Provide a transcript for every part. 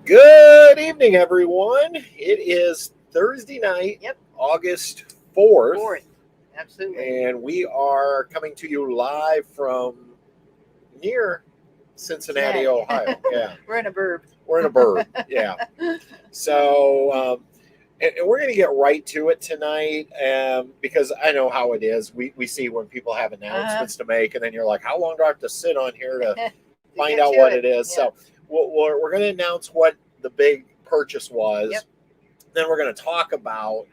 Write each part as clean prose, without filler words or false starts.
Good evening, everyone. It is Thursday night, Yep. August 4th, Fourth. Absolutely. and we are coming to you live from near Cincinnati, Ohio. Yeah, We're in a burb. we're in a bird. Yeah. So, and we're going to get right to it tonight because I know how it is. We see when people have announcements to make, and then you're like, how long do I have to sit on here to find out what it is? Yeah. So we're going to announce what the big purchase was. Yep. Then we're going to talk about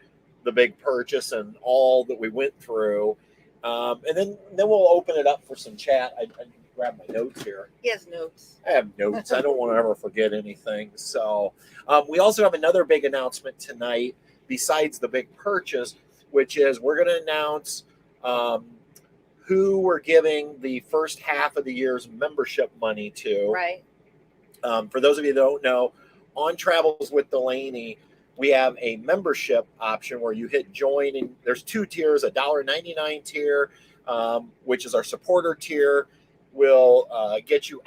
the big purchase and all that we went through. And then we'll open it up for some chat. I grab my notes here. He has notes. I have notes. I don't want to ever forget anything. So we also have another big announcement tonight besides the big purchase, which is we're going to announce who we're giving the first half of the year's membership money to. Right. For those of you that don't know, on Travels with Delaney, we have a membership option where you hit join, and there's two tiers: a $1.99 tier, which is our supporter tier, will get you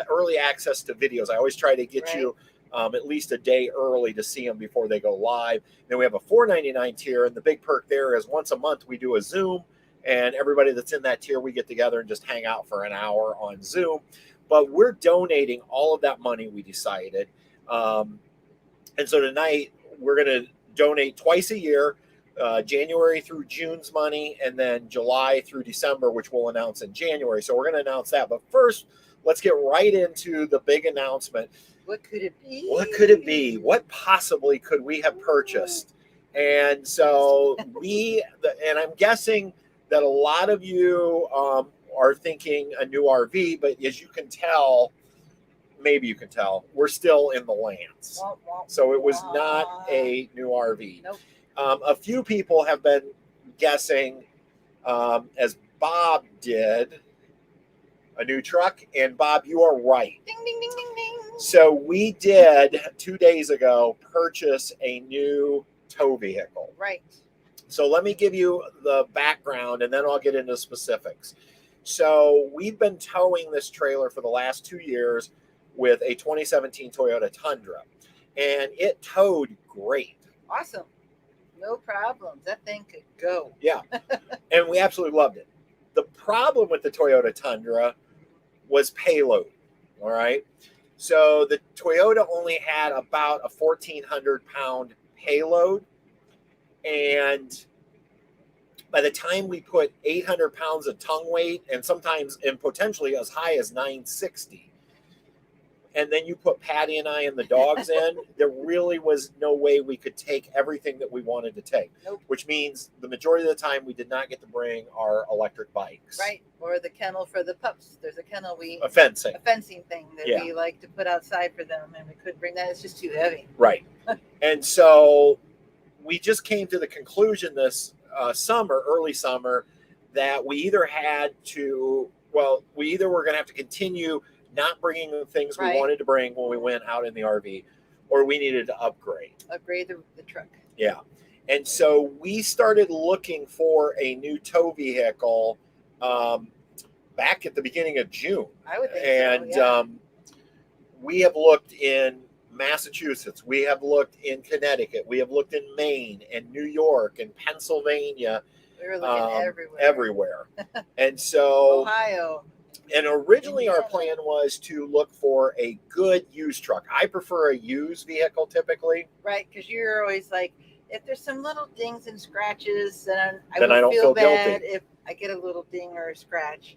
early access to videos. I always try to get you at least a day early to see them before they go live. Then we have a $4.99 tier, and the big perk there is once a month we do a Zoom, and everybody that's in that tier, we get together and just hang out for an hour on Zoom. But we're donating all of that money, we decided. And so tonight we're going to donate twice a year, January through June's money, and then July through December, which we'll announce in January. So we're going to announce that. But first, let's get right into the big announcement. What could it be? What could it be? What possibly could we have purchased? And so and I'm guessing that a lot of you are thinking a new RV, but as you can tell, maybe you can tell, we're still in the lands. So it was not a new RV. Nope. A few people have been guessing, as Bob did, a new truck. And Bob, you are right. Ding, ding, ding, ding, ding. So we did 2 days ago purchase a new tow vehicle. Right. So let me give you the background and then I'll get into specifics. So we've been towing this trailer for the last 2 years with a 2017 Toyota Tundra, and it towed great. Awesome. No problems. That thing could go. Yeah. And we absolutely loved it. The problem with the Toyota Tundra was payload. All right. So the Toyota only had about a 1,400 pound payload. And by the time we put 800 pounds of tongue weight and sometimes and potentially as high as 960, and then you put Patty and I and the dogs in, there really was no way we could take everything that we wanted to take. Nope. Which means the majority of the time we did not get to bring our electric bikes. Right. Or the kennel for the pups. There's a kennel A fencing thing that we like to put outside for them, and we couldn't bring that. It's just too heavy. Right. And so we just came to the conclusion this early summer, that we either were going to have to continue not bringing the things we wanted to bring when we went out in the RV, or we needed to upgrade the truck. Yeah. And so we started looking for a new tow vehicle back at the beginning of June. I would think and so, yeah. We have looked in Massachusetts, we have looked in Connecticut, we have looked in Maine and New York and Pennsylvania. We were looking everywhere. And so Ohio. And originally our plan was to look for a good used truck. I prefer a used vehicle typically. Right, because you're always like, if there's some little dings and scratches, then I don't feel bad guilty if I get a little ding or a scratch.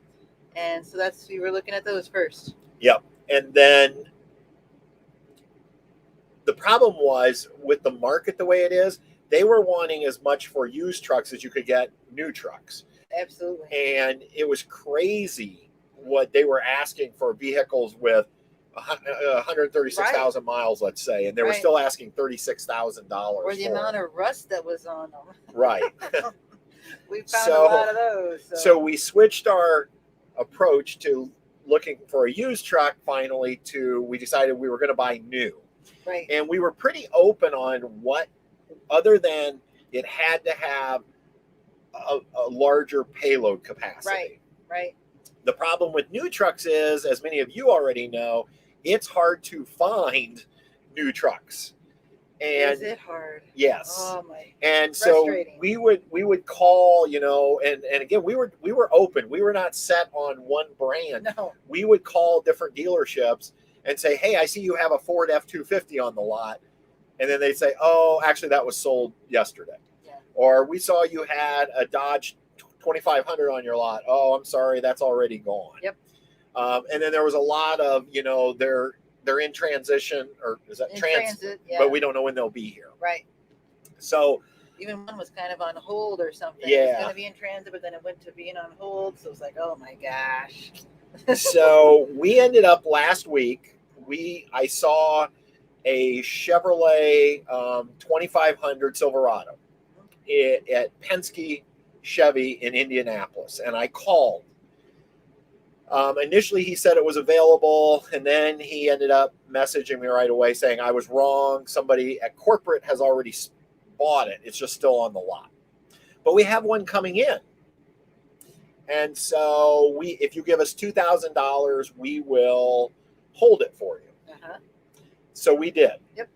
And so we were looking at those first. Yep. And then the problem was with the market the way it is, they were wanting as much for used trucks as you could get new trucks. Absolutely. And it was crazy what they were asking for vehicles with 136,000 miles, let's say, and they were still asking $36,000. Or the amount of rust that was on them. Right. We found a lot of those. So we switched our approach to looking for a used truck finally we decided we were going to buy new. Right. And we were pretty open on what, other than it had to have a larger payload capacity. Right. The problem with new trucks is, as many of you already know, it's hard to find new trucks. Is And it hard? yes. Oh my. And so Frustrating. we would call, you know, and again we were open. We were not set on one brand. No. We would call different dealerships and say, "Hey, I see you have a Ford F-250 on the lot." And then they'd say, "Oh, actually that was sold yesterday." Yeah. Or we saw you had a Dodge 2500 on your lot. "Oh, I'm sorry, that's already gone." Yep. And then there was a lot of, you know, they're in transition, or is that transit? Yeah. But we don't know when they'll be here. Right. So even one was kind of on hold or something. Yeah. It was going to be in transit, but then it went to being on hold. So it was like, oh my gosh. So we ended up last week. I saw a Chevrolet 2500 Silverado at Penske Chevy in Indianapolis, and I called. Initially, he said it was available, and then he ended up messaging me right away saying I was wrong. Somebody at corporate has already bought it. It's just still on the lot. But we have one coming in. And so if you give us $2,000, we will hold it for you. Uh-huh. So we did. Yep.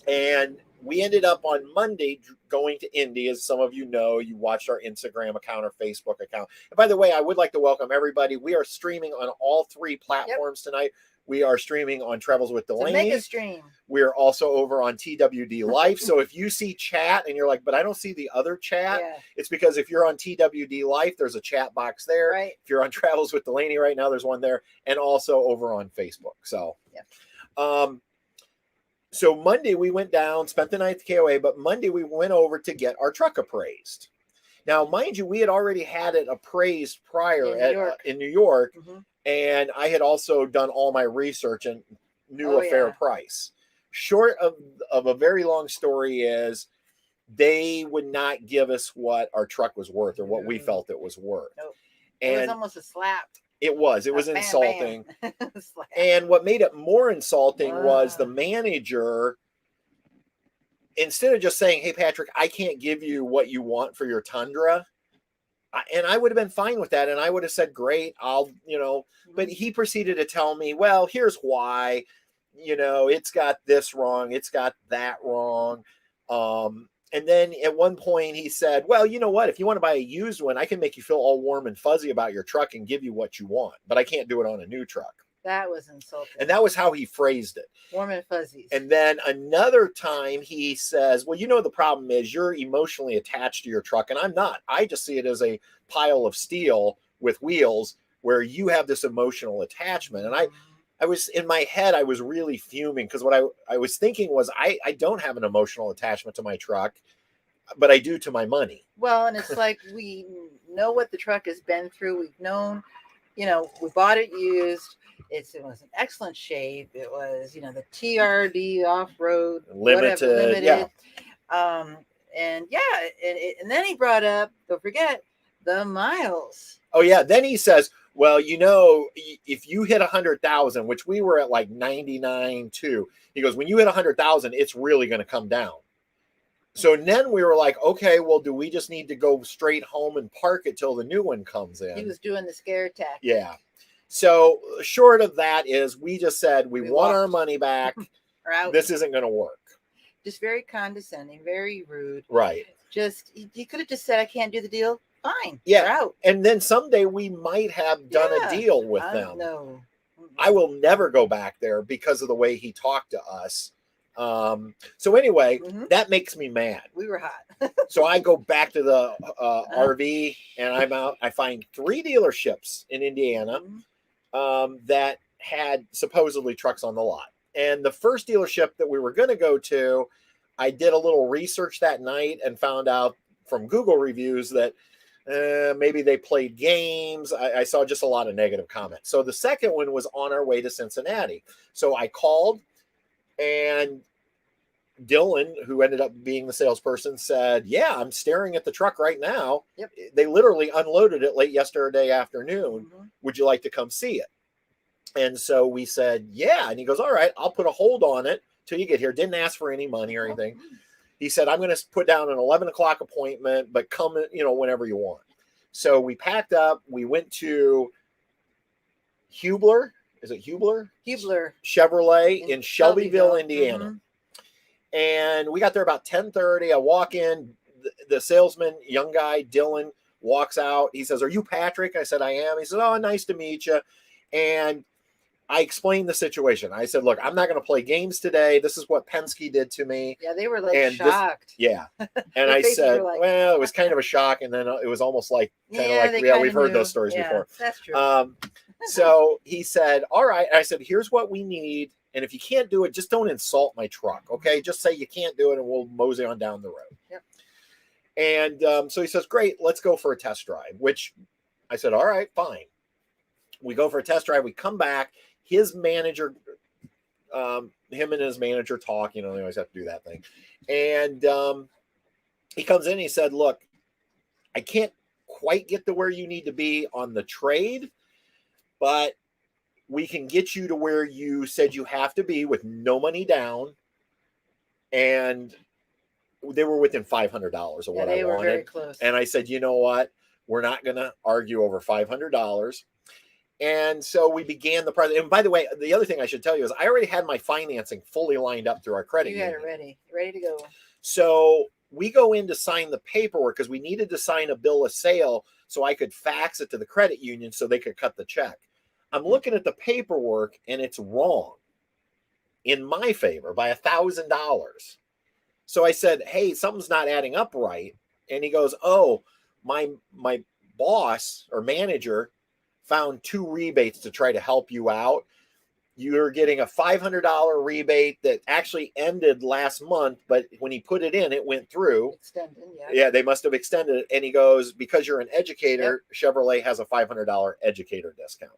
And we ended up on Monday going to Indy. As some of you know, you watched our Instagram account or Facebook account. And by the way, I would like to welcome everybody. We are streaming on all 3 platforms tonight. We are streaming on Travels with Delaney. So make a stream. We are also over on TWD Life. So if you see chat and you're like, but I don't see the other chat, it's because if you're on TWD Life, there's a chat box there. Right. If you're on Travels with Delaney right now, there's one there, and also over on Facebook. So, so Monday we went down, spent the night at the KOA, but Monday we went over to get our truck appraised. Now, mind you, we had already had it appraised prior in New York. Mm-hmm. And I had also done all my research and knew a fair price. Short of a very long story is they would not give us what our truck was worth or what we felt it was worth. Nope. And it was almost a slap. It was insulting. Bam. And what made it more insulting was the manager, instead of just saying, "Hey, Patrick, I can't give you what you want for your Tundra." And I would have been fine with that. And I would have said, great, I'll, you know, but he proceeded to tell me, well, here's why, you know, it's got this wrong. It's got that wrong. And then at one point he said, well, you know what, if you want to buy a used one, I can make you feel all warm and fuzzy about your truck and give you what you want, but I can't do it on a new truck. That was insulting. And that was how he phrased it. Warm and fuzzies. And then another time he says, well, you know, the problem is you're emotionally attached to your truck. And I'm not. I just see it as a pile of steel with wheels where you have this emotional attachment. And I was in my head, I was really fuming because what I was thinking was I don't have an emotional attachment to my truck, but I do to my money. Well, and it's like we know what the truck has been through. We've known, you know, we bought it used. It was in excellent shape. It was, you know, the TRD off-road limited. Yeah. And then he brought up, don't forget, the miles. Oh yeah. Then he says, well, you know, if you hit 100,000, which we were at like 99.2, he goes, when you hit 100,000, it's really going to come down. So then we were like, okay, well, do we just need to go straight home and park it till the new one comes in? He was doing the scare tactic. Yeah. So short of that is we just said we want our money back. This isn't going to work. Just very condescending, very rude. Right. Just, you could have just said, I can't do the deal. Fine. Yeah. You're out. And then someday we might have done a deal with them. No. I will never go back there because of the way he talked to us. So anyway, that makes me mad. We were hot. So I go back to the RV and I'm out. I find 3 dealerships in Indiana that had supposedly trucks on the lot. And the first dealership that we were going to go to, I did a little research that night and found out from Google reviews that maybe they played games. I saw just a lot of negative comments. So the second one was on our way to Cincinnati. So I called, and Dylan, who ended up being the salesperson, said, yeah, I'm staring at the truck right now. Yep. They literally unloaded it late yesterday afternoon. Would you like to come see it? And so we said, yeah. And he goes, all right, I'll put a hold on it till you get here. Didn't ask for any money or anything. He said, I'm going to put down an 11 o'clock appointment, but come, you know, whenever you want. So we packed up. We went to Hubler. is it Hubler? Hubler Chevrolet in Shelbyville, Indiana. Mm-hmm. And we got there about 10:30. I walk in, the salesman, young guy, Dylan, walks out. He says, "Are you Patrick?" I said, "I am." He said, "Oh, nice to meet you." And I explained the situation. I said, "Look, I'm not going to play games today. This is what Penske did to me." Yeah, they were like shocked. And I said, like, well, it was kind of a shock. And then it was almost like, we've heard those stories before. That's true. So he said, all right. I said, here's what we need. And if you can't do it, just don't insult my truck. Okay. Just say you can't do it and we'll mosey on down the road. Yep. And so he says, great, let's go for a test drive, which I said, all right, fine. We go for a test drive. We come back. His manager, him and his manager talk, they always have to do that thing. And he comes in and he said, look, I can't quite get to where you need to be on the trade, but we can get you to where you said you have to be with no money down. And they were within $500 of what I wanted. They were very close. And I said, you know what? We're not going to argue over $500. And so we began the process. And by the way, the other thing I should tell you is I already had my financing fully lined up through our credit union. You had it ready to go. So we go in to sign the paperwork because we needed to sign a bill of sale so I could fax it to the credit union so they could cut the check. I'm looking at the paperwork and it's wrong in my favor by $1,000. So I said, hey, something's not adding up right. And he goes, oh, my boss or manager found 2 rebates to try to help you out. You're getting a $500 rebate that actually ended last month, but when he put it in, it went through. Extended, yeah, they must have extended it. And he goes, because you're an educator, Chevrolet has a $500 educator discount.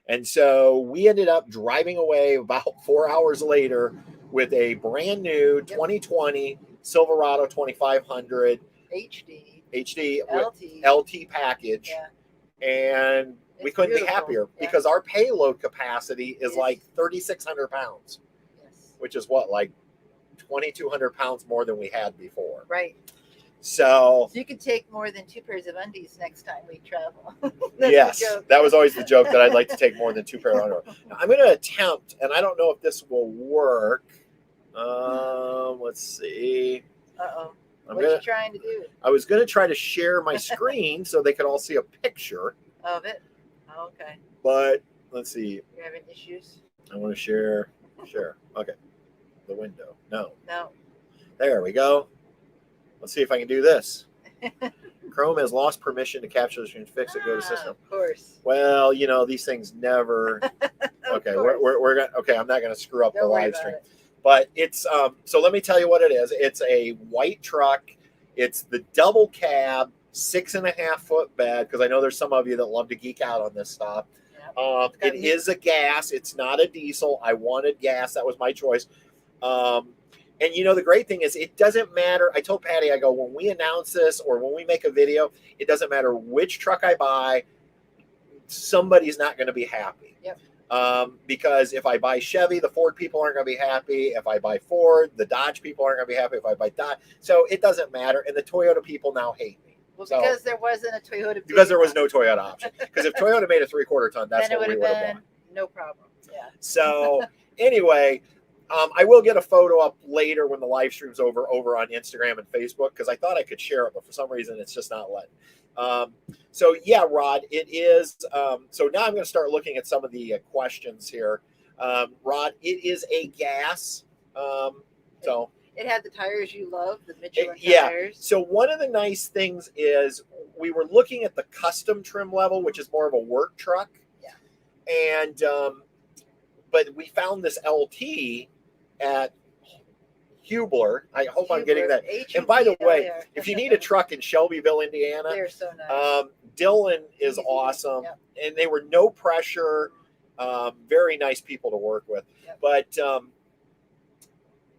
And so we ended up driving away about 4 hours later with a brand new 2020 Silverado 2500 HD LT package. Yeah. And we couldn't be happier because our payload capacity is like 3,600 pounds, which is what, like 2,200 pounds more than we had before. Right. So you can take more than 2 pairs of undies next time we travel. Yes, that was always the joke that I'd like to take more than 2 pairs of underwear. Now, I'm going to attempt, and I don't know if this will work. Let's see. Uh-oh. What are you trying to do? I was going to try to share my screen so they could all see a picture of it. Oh, okay. But let's see. You're having issues? I want to share. Okay. The window. No. There we go. Let's see if I can do this. Chrome has lost permission to capture the screen. Fix it. Go to system. Of course. Well, these things never. Okay. We're gonna. Okay. I'm not going to screw up the live stream. But it's so let me tell you what it is. It's a white truck. It's the double cab, 6.5 foot bed, because I know there's some of you that love to geek out on this stuff. It is a gas. It's not a diesel. I wanted gas. That was my choice. And the great thing is it doesn't matter. I told Patty, I go, when we announce this or when we make a video, it doesn't matter which truck I buy, somebody's not going to be happy. Yep. Because if I buy Chevy, the Ford people aren't going to be happy. If I buy Ford, the Dodge people aren't going to be happy. If I buy Dodge, so it doesn't matter. And the Toyota people now hate me. Well, because there wasn't a Toyota. Because there was no Toyota option. Because if Toyota made a 3/4 ton, that's what we would have bought. No problem. Yeah. So anyway, I will get a photo up later when the live stream's over on Instagram and Facebook because I thought I could share it, but for some reason it's just not letting. So yeah, Rod, it is. So now I'm going to start looking at some of the questions here. Rod, it is a gas. So it had the tires you love, the Michelin tires. Yeah. So one of the nice things is we were looking at the custom trim level, which is more of a work truck. Yeah. And but we found this LT at Hubler. I hope I'm getting that. And by the way, if you need a truck in Shelbyville, Indiana, they're so nice. Dylan is awesome. Yep. And they were no pressure, very nice people to work with. Yep. But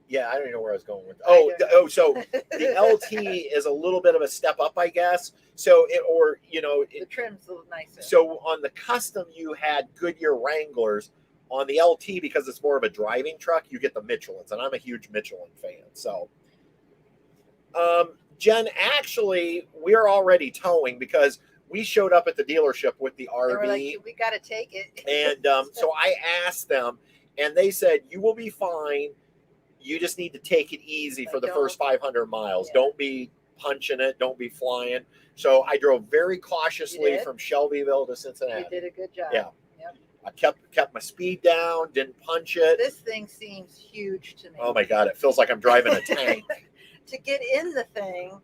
yeah, I don't even know where I was going with that. So the LT is a little bit of a step up, I guess. So the trim's a little nicer. So on the custom, you had Goodyear Wranglers. On the LT, because it's more of a driving truck, you get the Michelins, and I'm a huge Michelin fan. So, Jen, actually, we're already towing because we showed up at the dealership with the They were like, RV, we got to take it. and so I asked them, and they said, you will be fine. You just need to take it easy for the first 500 miles. Yeah. Don't be punching it. Don't be flying. So I drove very cautiously from Shelbyville to Cincinnati. You did a good job. Yeah. Yep. I kept my speed down, didn't punch it. This thing seems huge to me. Oh my God, it feels like I'm driving a tank. To get in the thing,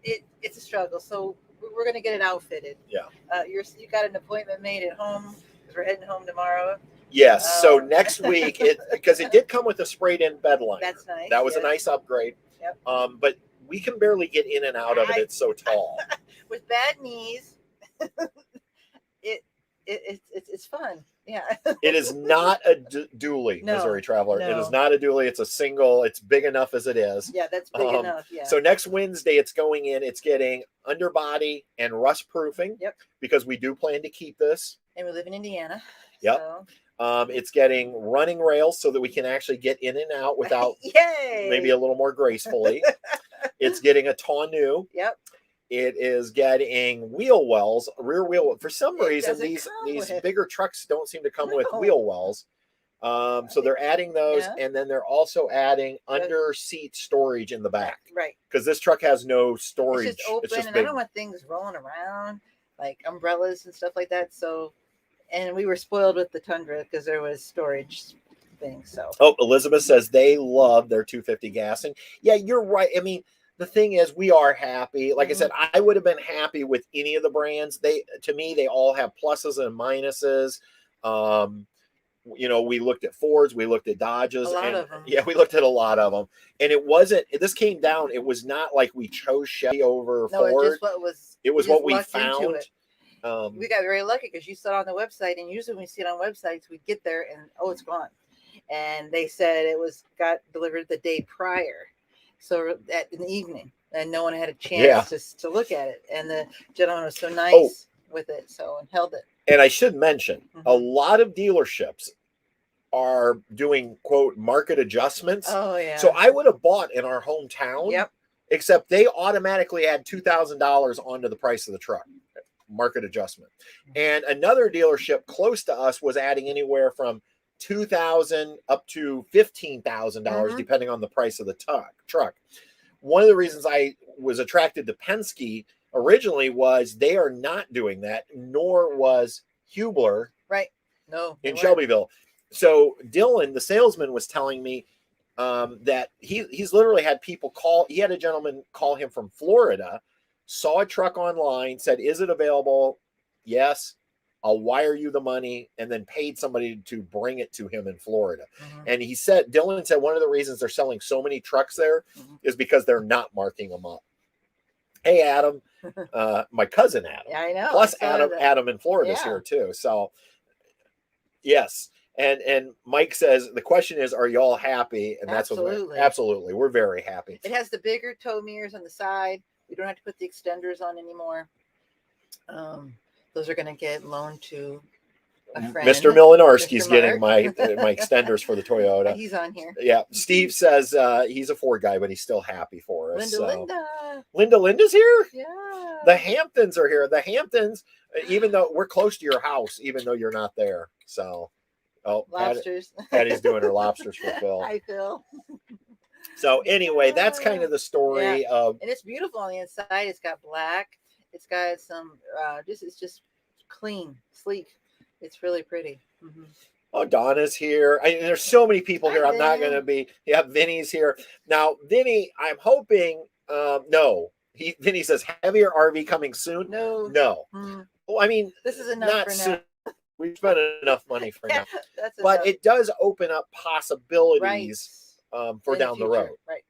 it's a struggle. So we're going to get it outfitted. Yeah. You got an appointment made at home because we're heading home tomorrow. Yes. So next week, because it did come with a sprayed-in bed liner. That's nice. That was a nice upgrade. Yep. But we can barely get in and out of it. It's so tall. With bad knees, it's fun. Yeah. It is not a dually, No, Missouri Traveler. no. It is not a dually. It's a single. It's big enough as it is. Yeah, that's big enough. Yeah. So next Wednesday, it's going in. It's getting underbody and rust proofing. Yep. Because we do plan to keep this. And we live in Indiana. Yep. So. It's getting running rails so that we can actually get in and out without Yay! maybe a little more gracefully. It's getting a tonneau. Yep. It is getting wheel wells, rear wheel. For some reason, these bigger trucks don't seem to come with wheel wells. So they're adding those, and then they're also adding under seat storage in the back. Right. Because this truck has no storage. It's just open, and I don't want things rolling around like umbrellas and stuff like that. So, and we were spoiled with the Tundra because there was storage things. So. Oh, Elizabeth says they love their 250 gas, and yeah, you're right. I mean, the thing is, we are happy. Like I said, I would have been happy with any of the brands. To me, they all have pluses and minuses. You know, we looked at Fords, we looked at Dodges, we looked at a lot of them. And it wasn't. This came down. It was not like we chose Chevy over Ford. It was what we found. We got very lucky because you saw it on the website, and usually when we see it on websites, we get there and it's gone. And they said it got delivered the day prior. So in the evening, and no one had a chance to look at it. And the gentleman was so nice with it, and held it. And I should mention, a lot of dealerships are doing, quote, market adjustments. Oh, yeah. So I would have bought in our hometown. Yep. Except they automatically add $2,000 onto the price of the truck. Market adjustment. And another dealership close to us was adding anywhere from $2,000 up to $15,000 depending on the price of the truck. One of the reasons I was attracted to Penske originally was they are not doing that, nor was Hubler in Shelbyville. So Dylan, the salesman, was telling me that he's literally had people call. He had a gentleman call him from Florida, saw a truck online, said, "Is it available?" Yes. I'll wire you the money, and then paid somebody to bring it to him in Florida. And Dylan said one of the reasons they're selling so many trucks there is because they're not marking them up. Hey, Adam, my cousin Adam. Yeah, I know. Plus Adam in Florida is here too. So yes. And Mike says, the question is, are y'all happy? And that's absolutely. We're very happy. It has the bigger tow mirrors on the side. We don't have to put the extenders on anymore. Those are going to get loaned to a friend. Mr. Mlynarski is getting my extenders for the Toyota. He's on here. Yeah. Steve says he's a Ford guy, but he's still happy for us. Linda's here? Yeah. The Hamptons are here. The Hamptons, even though we're close to your house, even though you're not there. So, lobsters. Patty's doing her lobsters for Phil. Hi, Phil. So anyway, that's kind of the story of. And it's beautiful on the inside. It's got black. It's got some, it's just clean, sleek. It's really pretty. Oh, Donna's here. There's so many people here. I'm not going to be. Yeah, Vinny's here. Now, Vinny, I'm hoping, no. Vinny says, heavier RV coming soon? No. Well, I mean, this is enough not for soon. now. We've spent enough money for now. But enough. It does open up possibilities for down the road. Right.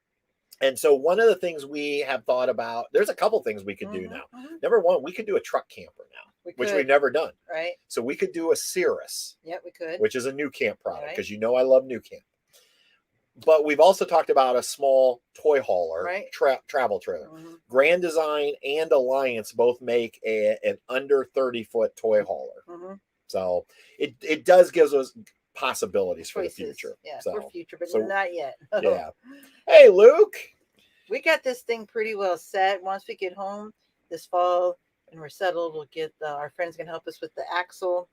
And so one of the things we have thought about, there's a couple things we could do now. Number one, we could do a truck camper now, which we've never done. Right. So we could do a Cirrus. Yeah, we could. Which is a new camp product, because you know I love new camp. But we've also talked about a small toy hauler, travel trailer. Grand Design and Alliance both make an under 30-foot toy hauler. So it does give us possibilities for the future. Yeah, for future, but not yet. Yeah. Hey, Luke. We got this thing pretty well set. Once we get home this fall, and we're settled, we'll get our friends can help us with the axle.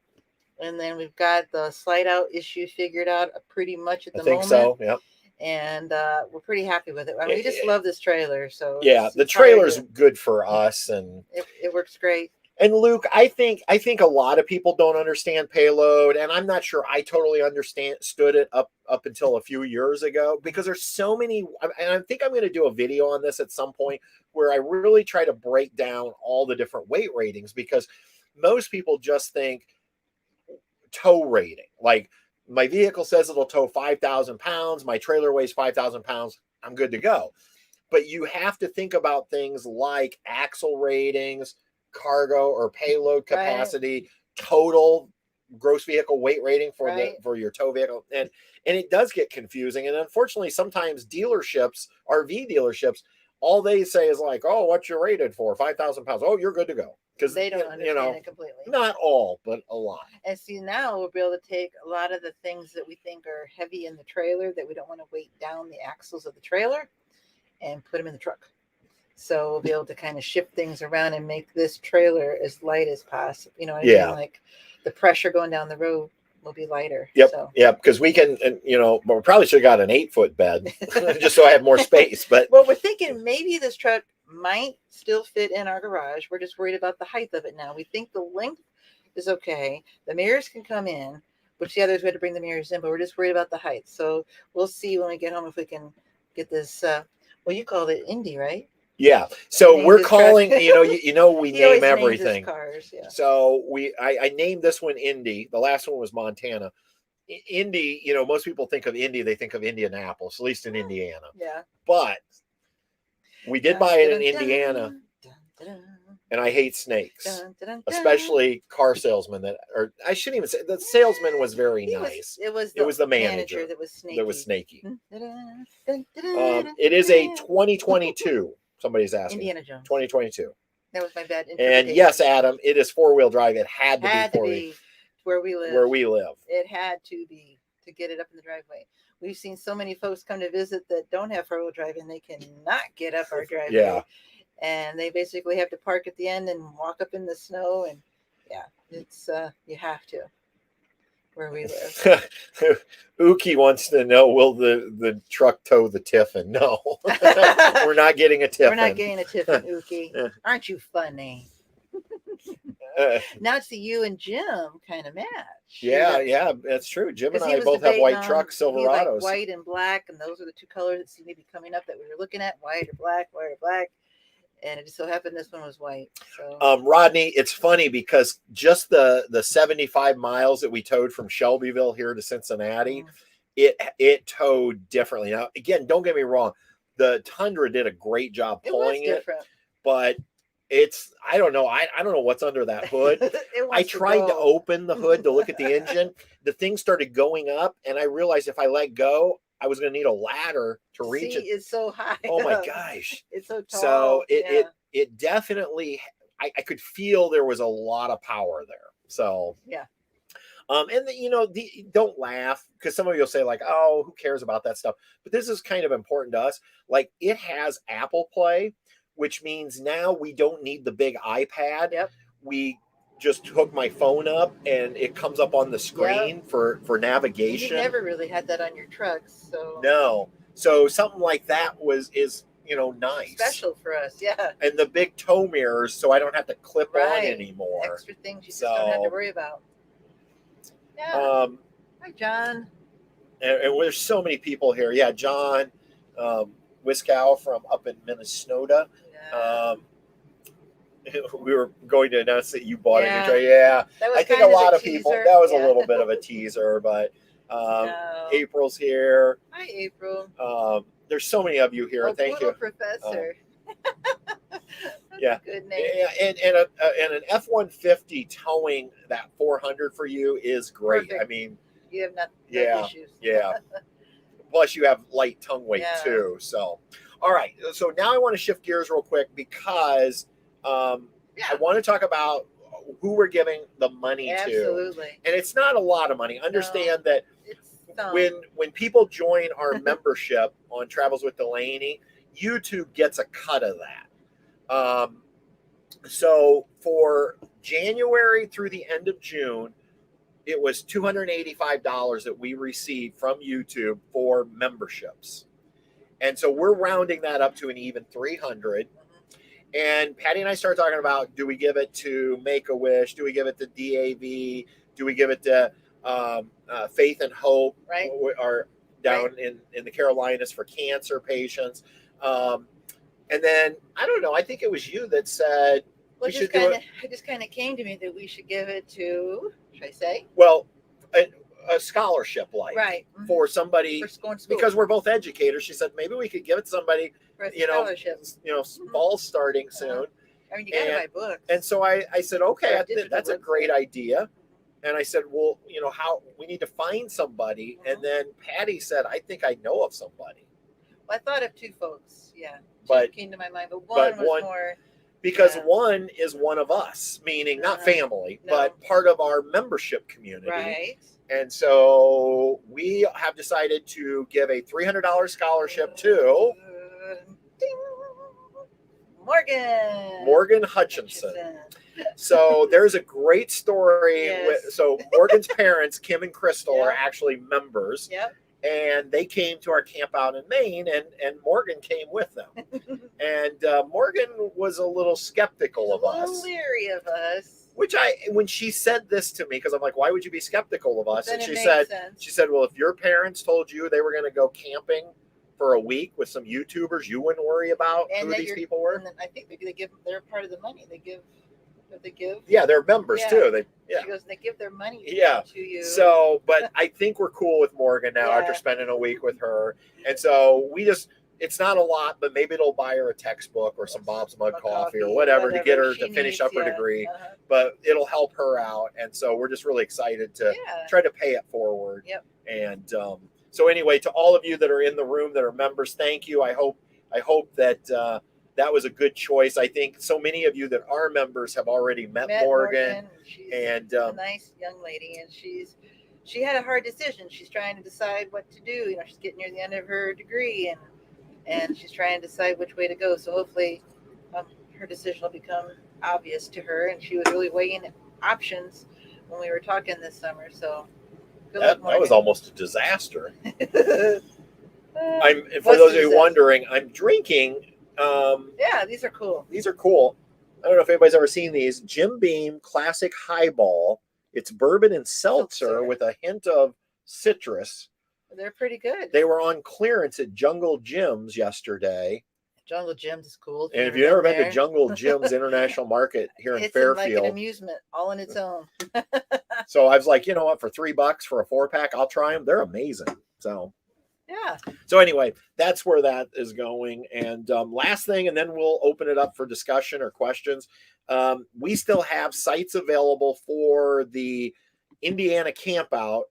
And then we've got the slide out issue figured out pretty much at the moment. I think so. Yep. And we're pretty happy with it. I mean, we just love this trailer. So yeah, the trailer's good for us, and it works great. And Luke, I think a lot of people don't understand Payload, and I'm not sure I totally understood it up until a few years ago, because there's so many. And I think I'm going to do a video on this at some point where I really try to break down all the different weight ratings, because most people just think tow rating. Like, my vehicle says it'll tow 5,000 pounds, my trailer weighs 5,000 pounds, I'm good to go. But you have to think about things like axle ratings, cargo or payload capacity, total gross vehicle weight rating for for your tow vehicle, and it does get confusing. And unfortunately, sometimes dealerships, RV dealerships, all they say is like, "Oh, what's your rated for? 5,000 pounds. Oh, you're good to go." Because they don't understand it completely. Not all, but a lot. And see, now we'll be able to take a lot of the things that we think are heavy in the trailer that we don't want to weight down the axles of the trailer, and put them in the truck. So we'll be able to kind of shift things around and make this trailer as light as possible. You know what I mean? Like, the pressure going down the road will be lighter. Yep. So. Yep. Because we can, we probably should have got an 8-foot bed just so I have more space. But well, we're thinking maybe this truck might still fit in our garage. We're just worried about the height of it now. We think the length is okay. The mirrors can come in, which the others we had to bring the mirrors in, but we're just worried about the height. So we'll see when we get home if we can get this. Well, you called it Indy, right? Yeah. So we're calling, we name everything. Cars, yeah. So I named this one Indy. The last one was Montana. Indy, most people think of Indy, they think of Indianapolis, at least in Indiana. Yeah. But we did buy it in Indiana, and I hate snakes, especially car salesmen or I shouldn't even say, the salesman was very nice. It was the manager that was snaky. It is a 2022. Somebody's asking. Indiana Jones. 2022. That was my bad. And yes, Adam, it is 4-wheel drive. It had to be where we live. Where we live. It had to be to get it up in the driveway. We've seen so many folks come to visit that don't have 4-wheel drive, and they cannot get up our driveway. Yeah. And they basically have to park at the end and walk up in the snow. And yeah, it's you have to. Where we live. Ookie wants to know, will the truck tow the Tiffin? No. We're not getting a Tiffin. We're not getting a Tiffin, Ookie. Aren't you funny? Now it's you and Jim kind of match. Yeah, that's true. Jim and I both have white trucks, Silverados. Like white and black, and those are the two colors that seem to be coming up that we were looking at, white or black. And it just so happened this one was white. So. Rodney, it's funny because just the 75 miles that we towed from Shelbyville here to Cincinnati, it towed differently. Now, again, don't get me wrong, the Tundra did a great job pulling it, but I don't know. I don't know what's under that hood. I tried to open the hood to look at the engine. The thing started going up, and I realized if I let go, I was going to need a ladder to reach it. It's so high. Oh my gosh. It's so tall. So it definitely, I could feel there was a lot of power there. So, yeah. And don't laugh, because some of you will say like, oh, who cares about that stuff? But this is kind of important to us. Like, it has Apple Play, which means now we don't need the big iPad. Yep. We just hook my phone up and it comes up on the screen for navigation. You never really had that on your trucks, so no. So something like that is nice, special for us, yeah. And the big tow mirrors, so I don't have to clip on anymore. Extra things you just don't have to worry about. Yeah. Hi, John. And there's so many people here. Yeah, John, Wiskow from up in Minnesota. Yeah. We were going to announce that you bought a new truck. Yeah, I think a lot of people. That was a little bit of a teaser, but April's here. Hi, April. There's so many of you here. Thank you, Professor. Yeah, good name. And an F-150 towing that 400 for you is great. Perfect. I mean, you have no issues. Yeah. Plus, you have light tongue weight too. So, all right. So now I want to shift gears real quick because I want to talk about who we're giving the money to. Absolutely. And it's not a lot of money. Understand that when people join our membership on Travels with Delaney, YouTube gets a cut of that. So for January through the end of June, it was $285 that we received from YouTube for memberships. And so we're rounding that up to an even 300. And Patty and I started talking about, do we give it to Make-A-Wish? Do we give it to DAV? Do we give it to Faith and Hope? Right. Or down in the Carolinas for cancer patients. And then, I don't know, I think it was you that said, it just kind of came to me that we should give it to, should I say? Well, a scholarship right. For somebody, for going to school. Because we're both educators. She said maybe we could give it to somebody, for a scholarship. Fall's starting soon. I mean, you got to buy books. And so I said, okay, that's a great idea. And I said, well, how we need to find somebody. And then Patty said, I think I know of somebody. Well, I thought of two folks. Yeah. But came to my mind, but one was more. Because one is one of us, meaning not family, but part of our membership community. Right. And so we have decided to give a $300 scholarship to Morgan Hutchinson. So there's a great story. Yes. So Morgan's parents, Kim and Crystal, Yep. are actually members. Yep. And they came to our camp out in Maine, and Morgan came with them. And Morgan was a little skeptical of us. A little leery of us. Which when she said this to me, because I'm like, why would you be skeptical of us? Then And it she makes said, sense. well, if your parents told you they were going to go camping for a week with some YouTubers, you wouldn't worry about who these people were. And then I think maybe they're part of the money. They give. Yeah, they're members too. She goes, they give their money to you. So, but I think we're cool with Morgan now after spending a week with her. And so it's not a lot, but maybe it'll buy her a textbook or some Bob's Mug Coffee or whatever to get her to finish up her degree. But it'll help her out. And so we're just really excited to try to pay it forward. Yep. And so anyway, to all of you that are in the room that are members, thank you. I hope that that was a good choice. I think so many of you that are members have already met Morgan. She's and a nice young lady, and she had a hard decision. She's trying to decide what to do. She's getting near the end of her degree, and she's trying to decide which way to go. So hopefully her decision will become obvious to her. And she was really weighing options when we were talking this summer. So that was almost a disaster. For those of you wondering, I'm drinking. These are cool. These are cool. I don't know if anybody's ever seen these. Jim Beam Classic Highball. It's bourbon and seltzer with a hint of citrus. They're pretty good. They were on clearance at Jungle Jim's yesterday. Jungle Jim's is cool. And if you've ever been to Jungle Jim's International Market here in Fairfield, it's like an amusement all on its own. So I was like, you know what? For $3 for a 4-pack, I'll try them. They're amazing. So anyway, that's where that is going. And last thing, and then we'll open it up for discussion or questions. We still have sites available for the Indiana Campout,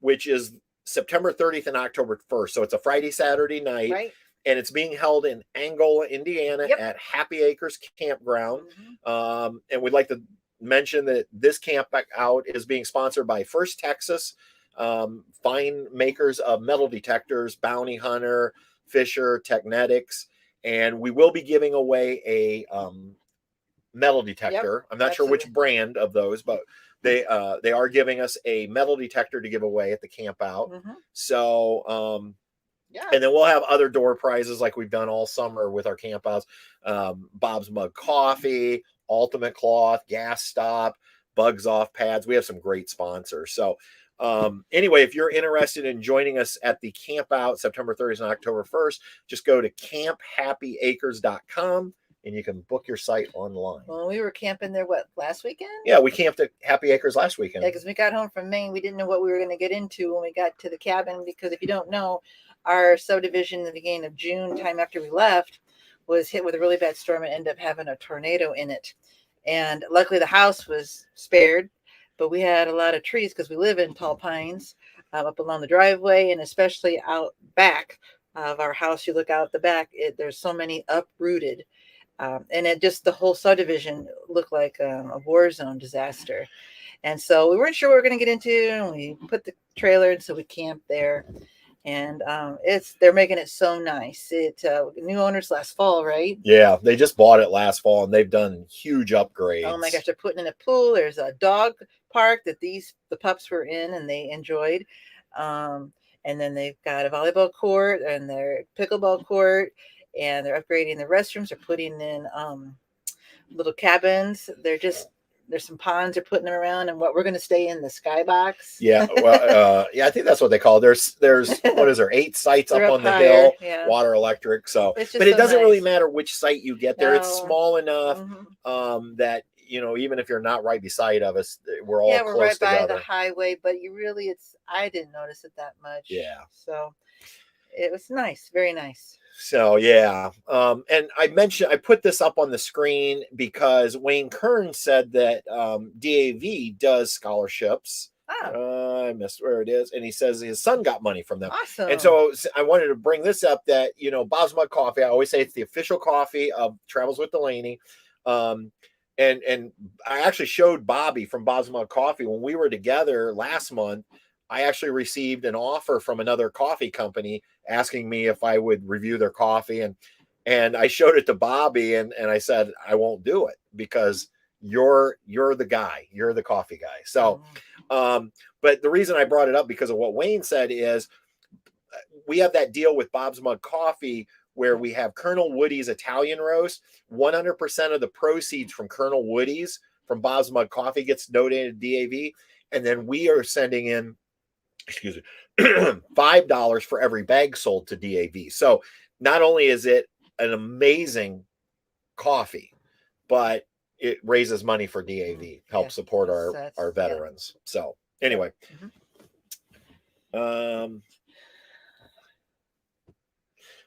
which is September 30th and October 1st. So it's a Friday, Saturday night. Right. And it's being held in Angola, Indiana at Happy Acres Campground. And we'd like to mention that this campout is being sponsored by First Texas, fine makers of metal detectors, Bounty Hunter, Fisher, Technetics, and we will be giving away a metal detector. I'm not sure which brand of those, but they are giving us a metal detector to give away at the campout. So and then we'll have other door prizes like we've done all summer with our campouts. Bob's Mug Coffee, Ultimate Cloth, Gas Stop, Bugs Off pads. We have some great sponsors. So anyway, if you're interested in joining us at the Campout September 30th and October 1st, just go to camphappyacres.com and you can book your site online. Well, we were camping there, last weekend? Yeah, we camped at Happy Acres last weekend. Yeah, because we got home from Maine. We didn't know what we were going to get into when we got to the cabin, because if you don't know, our subdivision in the beginning of June, time after we left, was hit with a really bad storm and ended up having a tornado in it. And luckily the house was spared, but we had a lot of trees because we live in tall pines up along the driveway, and especially out back of our house. You look out the back, there's so many uprooted. And it just, the whole subdivision looked like a war zone disaster. And so we weren't sure what we were going to get into, and we put the trailer in, so we camped there. and they're making it so nice. New owners last fall, right? Yeah, they just bought it last fall, and they've done huge upgrades. Oh my gosh, they're putting in a pool. There's a dog park that the pups were in and they enjoyed. And then they've got a volleyball court and their pickleball court, and they're upgrading the restrooms. They're putting in little cabins. There's some ponds they're putting them around, and we're going to stay in the skybox. Yeah, well, yeah, I think that's what they call it. There's what is there, 8 sites up on the hill, water, electric. So, but it doesn't really matter which site you get there. No. It's small enough that even if you're not right beside of us, we're all close right together. by the highway. But I didn't notice it that much. Yeah. So it was nice, very nice. So yeah, and I put this up on the screen because Wayne Kern said that DAV does scholarships. Oh. I missed where it is, and he says his son got money from them. Awesome. And so I wanted to bring this up that Bob's Mug Coffee. I always say it's the official coffee of Travels with Delaney. And I actually showed Bobby from Bob's Mug Coffee when we were together last month. I actually received an offer from another coffee company asking me if I would review their coffee. And I showed it to Bobby and I said, I won't do it because you're the guy, you're the coffee guy. So, but the reason I brought it up because of what Wayne said is we have that deal with Bob's Mug Coffee where we have Colonel Woody's Italian roast. 100% of the proceeds from Colonel Woody's from Bob's Mug Coffee gets donated to DAV. And then we are sending in, $5 for every bag sold to DAV. So not only is it an amazing coffee, but it raises money for DAV, helps support our veterans. Yeah. So anyway,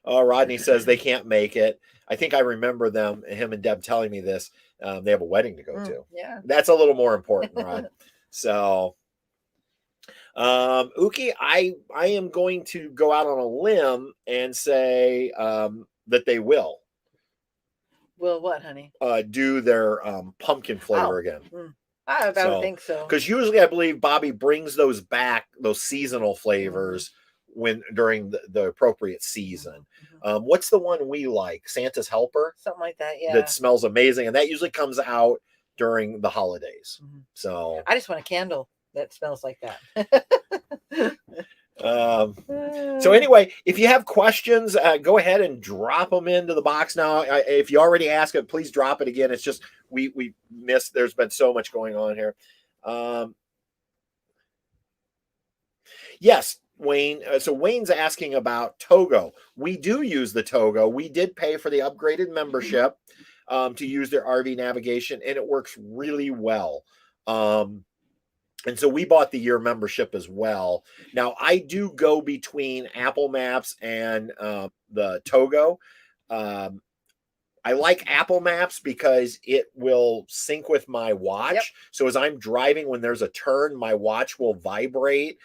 Rodney says they can't make it. I think I remember him and Deb telling me this. They have a wedding to go to. Yeah, that's a little more important, Rod. So Ookie, I am going to go out on a limb and say that they will. Will what, honey? Do their pumpkin flavor again. I don't think so. Because usually I believe Bobby brings those back, those seasonal flavors during the appropriate season. What's the one we like? Santa's Helper? Something like that, yeah. That smells amazing. And that usually comes out during the holidays. So I just want a candle that smells like that. So anyway, if you have questions, go ahead and drop them into the box now. If you already asked it, please drop it again. It's just we missed. There's been so much going on here. Yes, Wayne. So Wayne's asking about Togo. We do use the Togo. We did pay for the upgraded membership to use their RV navigation, and it works really well. And so we bought the year membership as well. Now, I do go between Apple Maps and the Togo. I like Apple Maps because it will sync with my watch. Yep. So as I'm driving, when there's a turn, my watch will vibrate.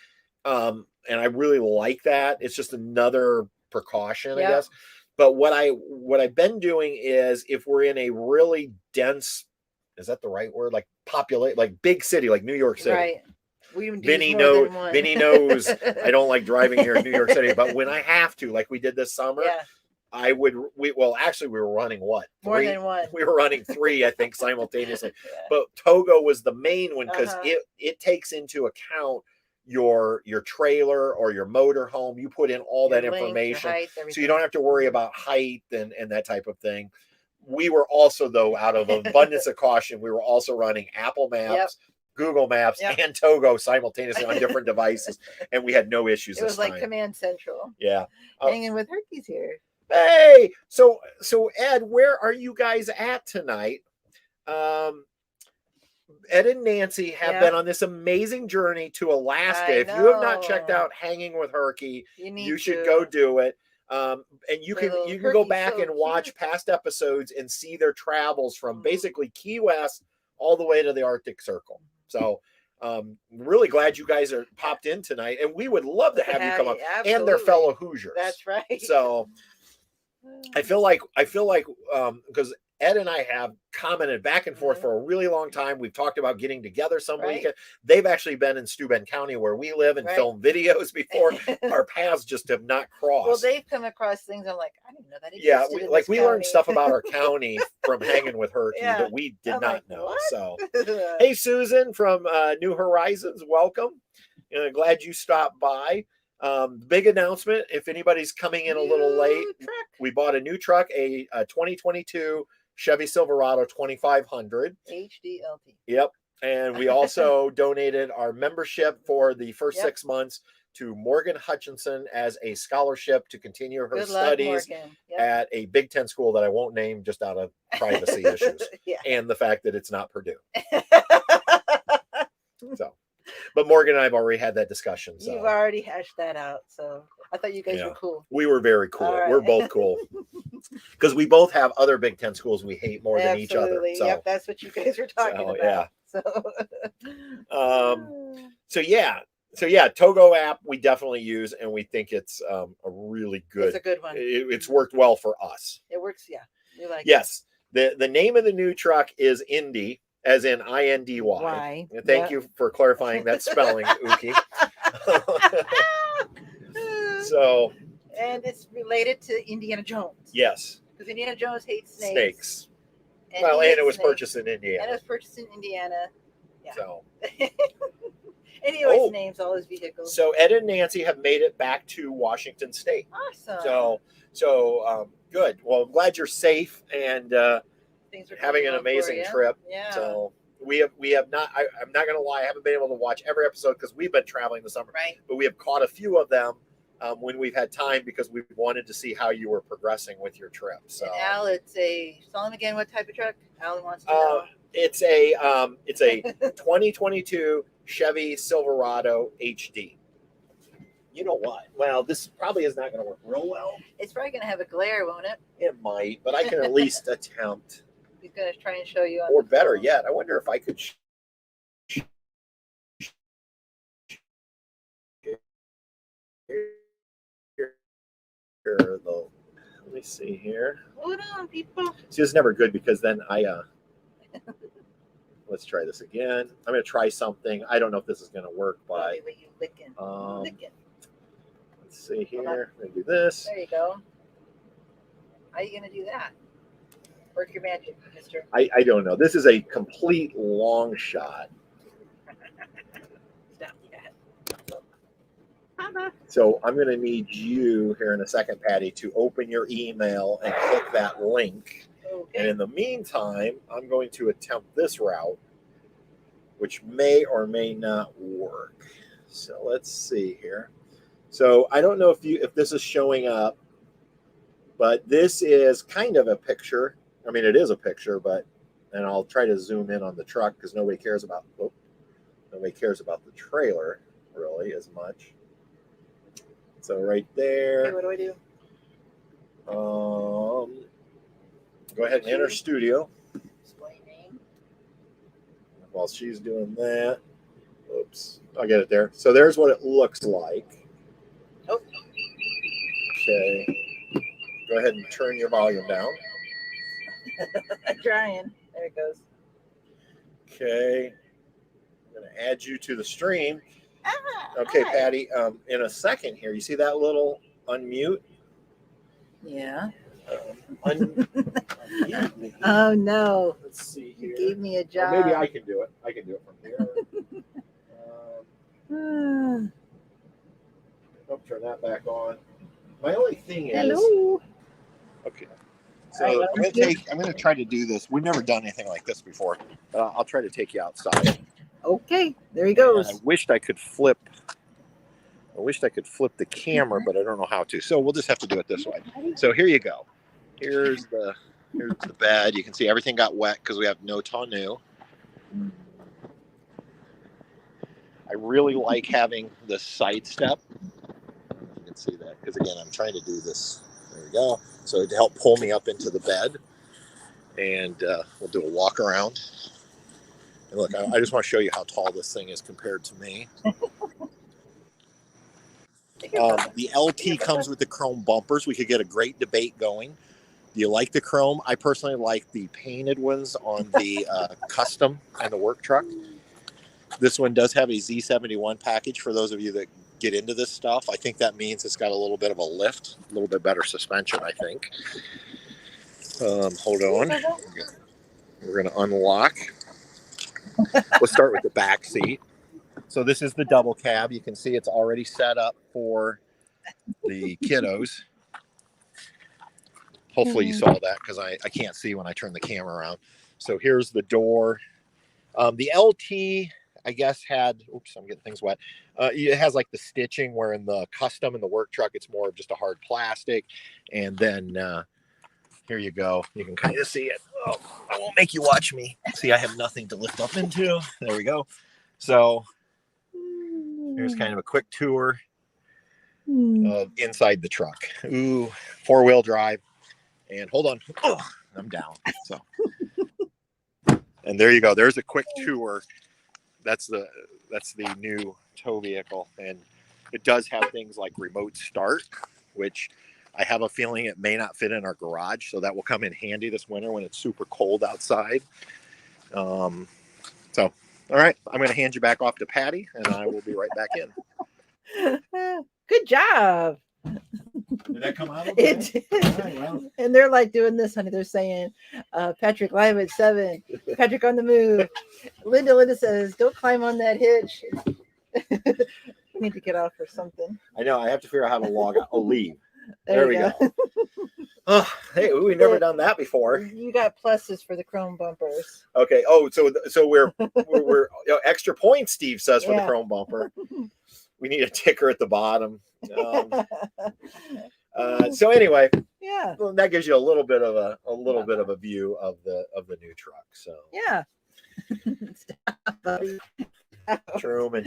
And I really like that. It's just another precaution, I guess. But what I've been doing is if we're in a really dense, is that the right word? Like populate, like big city, like New York City. Right. Vinny knows I don't like driving here in New York City, but when I have to, like we did this summer, we were running what? More than one. We were running 3, I think, simultaneously. But Togo was the main one because it takes into account your trailer or your motor home. You put in all that information, height, so you don't have to worry about height and that type of thing. We were also, though, out of abundance of caution, we were also running Apple Maps, Google Maps, and Togo simultaneously on different devices, and we had no issues. It was like Command Central. Yeah, hanging with Herkies here. Hey, so Ed, where are you guys at tonight? Ed and Nancy have been on this amazing journey to Alaska. If you have not checked out Hanging with Herky, you should go do it. And you can go back and watch past episodes and see their travels from basically Key West all the way to the Arctic Circle. So really glad you guys are popped in tonight, and we would love to have you come up and their fellow Hoosiers. That's right. So I feel like because Ed and I have commented back and forth for a really long time. We've talked about getting together some Right. weekend. They've actually been in Steuben County where we live and Right. filmed videos before. Our paths just have not crossed. Well, they've come across things. I'm like, I didn't know that existed. Yeah, in like this we learned county. stuff about our county from hanging with her Yeah. that we did I'm not like, know. what? So, hey, Susan from New Horizons, welcome. Glad you stopped by. Big announcement, if anybody's coming in a little late, truck. we bought a new truck, a 2022 Chevy Silverado 2500 HDLT. Yep. And we also donated our membership for the first 6 months to Morgan Hutchinson as a scholarship to continue her studies at a Big Ten school that I won't name just out of privacy issues and the fact that it's not Purdue. So, but Morgan and I have already had that discussion. So you've already hashed that out. So I thought you guys were cool. We were very cool. Right. We're both cool because we both have other Big Ten schools we hate more than each other. So yep, that's what you guys were talking about. Yeah. So So yeah, Togo app we definitely use, and we think it's a really good. It's a good one. It's worked well for us. It works. Yeah, we like. Yes, the name of the new truck is Indy, as in INDY. Why? Thank you for clarifying that spelling, Ookie. So. And it's related to Indiana Jones. Yes. Because Indiana Jones hates snakes. And it was purchased in Indiana. And it was purchased in Indiana. Yeah. So. And he always names all his vehicles. So Ed and Nancy have made it back to Washington State. Awesome. So good. Well, I'm glad you're safe and having an amazing trip. Yeah. So we have not. I'm not going to lie. I haven't been able to watch every episode because we've been traveling this summer. Right. But we have caught a few of them when we've had time because we wanted to see how you were progressing with your trip. So and Al, tell him again what type of truck Al wants to know. It's a 2022 Chevy Silverado HD. You know what? Well, this probably is not going to work real well. It's probably going to have a glare, won't it? It might, but I can at least attempt. He's going to try and show you. Or better yet, I wonder if I could. Let me see here. Hold on, people. See, it's never good because then let's try this again. I'm going to try something. I don't know if this is going to work, but let's see here. I'm going to do this. There you go. How are you going to do that? Work your magic, mister. I don't know. This is a complete long shot. Stop that. So I'm going to need you here in a second, Patty, to open your email and click that link. Okay. And in the meantime, I'm going to attempt this route, which may or may not work. So let's see here. So I don't know if this is showing up, but this is kind of a picture. I mean, it is a picture, and I'll try to zoom in on the truck because nobody cares about the trailer really as much. So right there. Okay, what do I do? Go ahead and enter studio. Display name. While she's doing that. Oops. I'll get it there. So there's what it looks like. Oh. Okay. Go ahead and turn your volume down. I'm trying. There it goes. Okay. I'm going to add you to the stream. Okay, hi. Patty. In a second here, you see that little unmute? Yeah. Unmute me. Oh no. Let's see here. You gave me a job. Or maybe I can do it. I can do it from here. Turn that back on. My only thing is. Hello. Okay. So I'm going to try to do this. We've never done anything like this before. I'll try to take you outside. Okay, there he goes. And I wished I could flip the camera, but I don't know how to. So we'll just have to do it this way. So here you go. Here's the bed. You can see everything got wet because we have no tonneau. I really like having the side step. You can see that because again, I'm trying to do this. There we go. So to help pull me up into the bed, and we'll do a walk around. And look, I just want to show you how tall this thing is compared to me. The LT comes with the chrome bumpers. We could get a great debate going Do you like the chrome? I personally like the painted ones on the custom and the work truck. This one does have a Z71 package for those of you that get into this stuff. I think that means it's got a little bit of a lift, a little bit better suspension, I think. Hold on. We're going to unlock. We'll start with the back seat. So this is the double cab. You can see it's already set up for the kiddos. Hopefully you saw that because I can't see when I turn the camera around. So here's the door. The LT, I guess, had, oops, I'm getting things wet. It has like the stitching, where in the custom and the work truck, it's more of just a hard plastic. And then here you go. You can kind of see it. Oh, I won't make you watch me. See, I have nothing to lift up into. There we go. So here's kind of a quick tour of inside the truck. Ooh, 4-wheel drive. And hold on. Oh, I'm down. So, and there you go. There's a quick tour. That's the new tow vehicle, and it does have things like remote start, which I have a feeling it may not fit in our garage, so that will come in handy this winter when it's super cold outside. So, all right, I'm going to hand you back off to Patty, and I will be right back in. Good job. Did that come out okay? It did. Right, well. And they're like doing this, honey. They're saying, Patrick, live at 7. Patrick on the move. Linda says, don't climb on that hitch. We need to get off or something. I know. I have to figure out how to log out. Oh, leave. There we go. Oh, hey, we've never done that before. You got pluses for the chrome bumpers. Okay. Oh, so we're extra points, Steve says, for the chrome bumper. We need a ticker at the bottom. So anyway, yeah, well, that gives you a little bit of a view of the new truck. So yeah. Truman.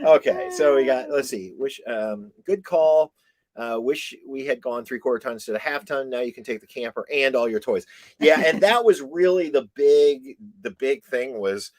Okay, so we got, let's see, good call. Wish we had gone 3/4 ton instead of half ton. Now you can take the camper and all your toys. Yeah, and that was really the big thing was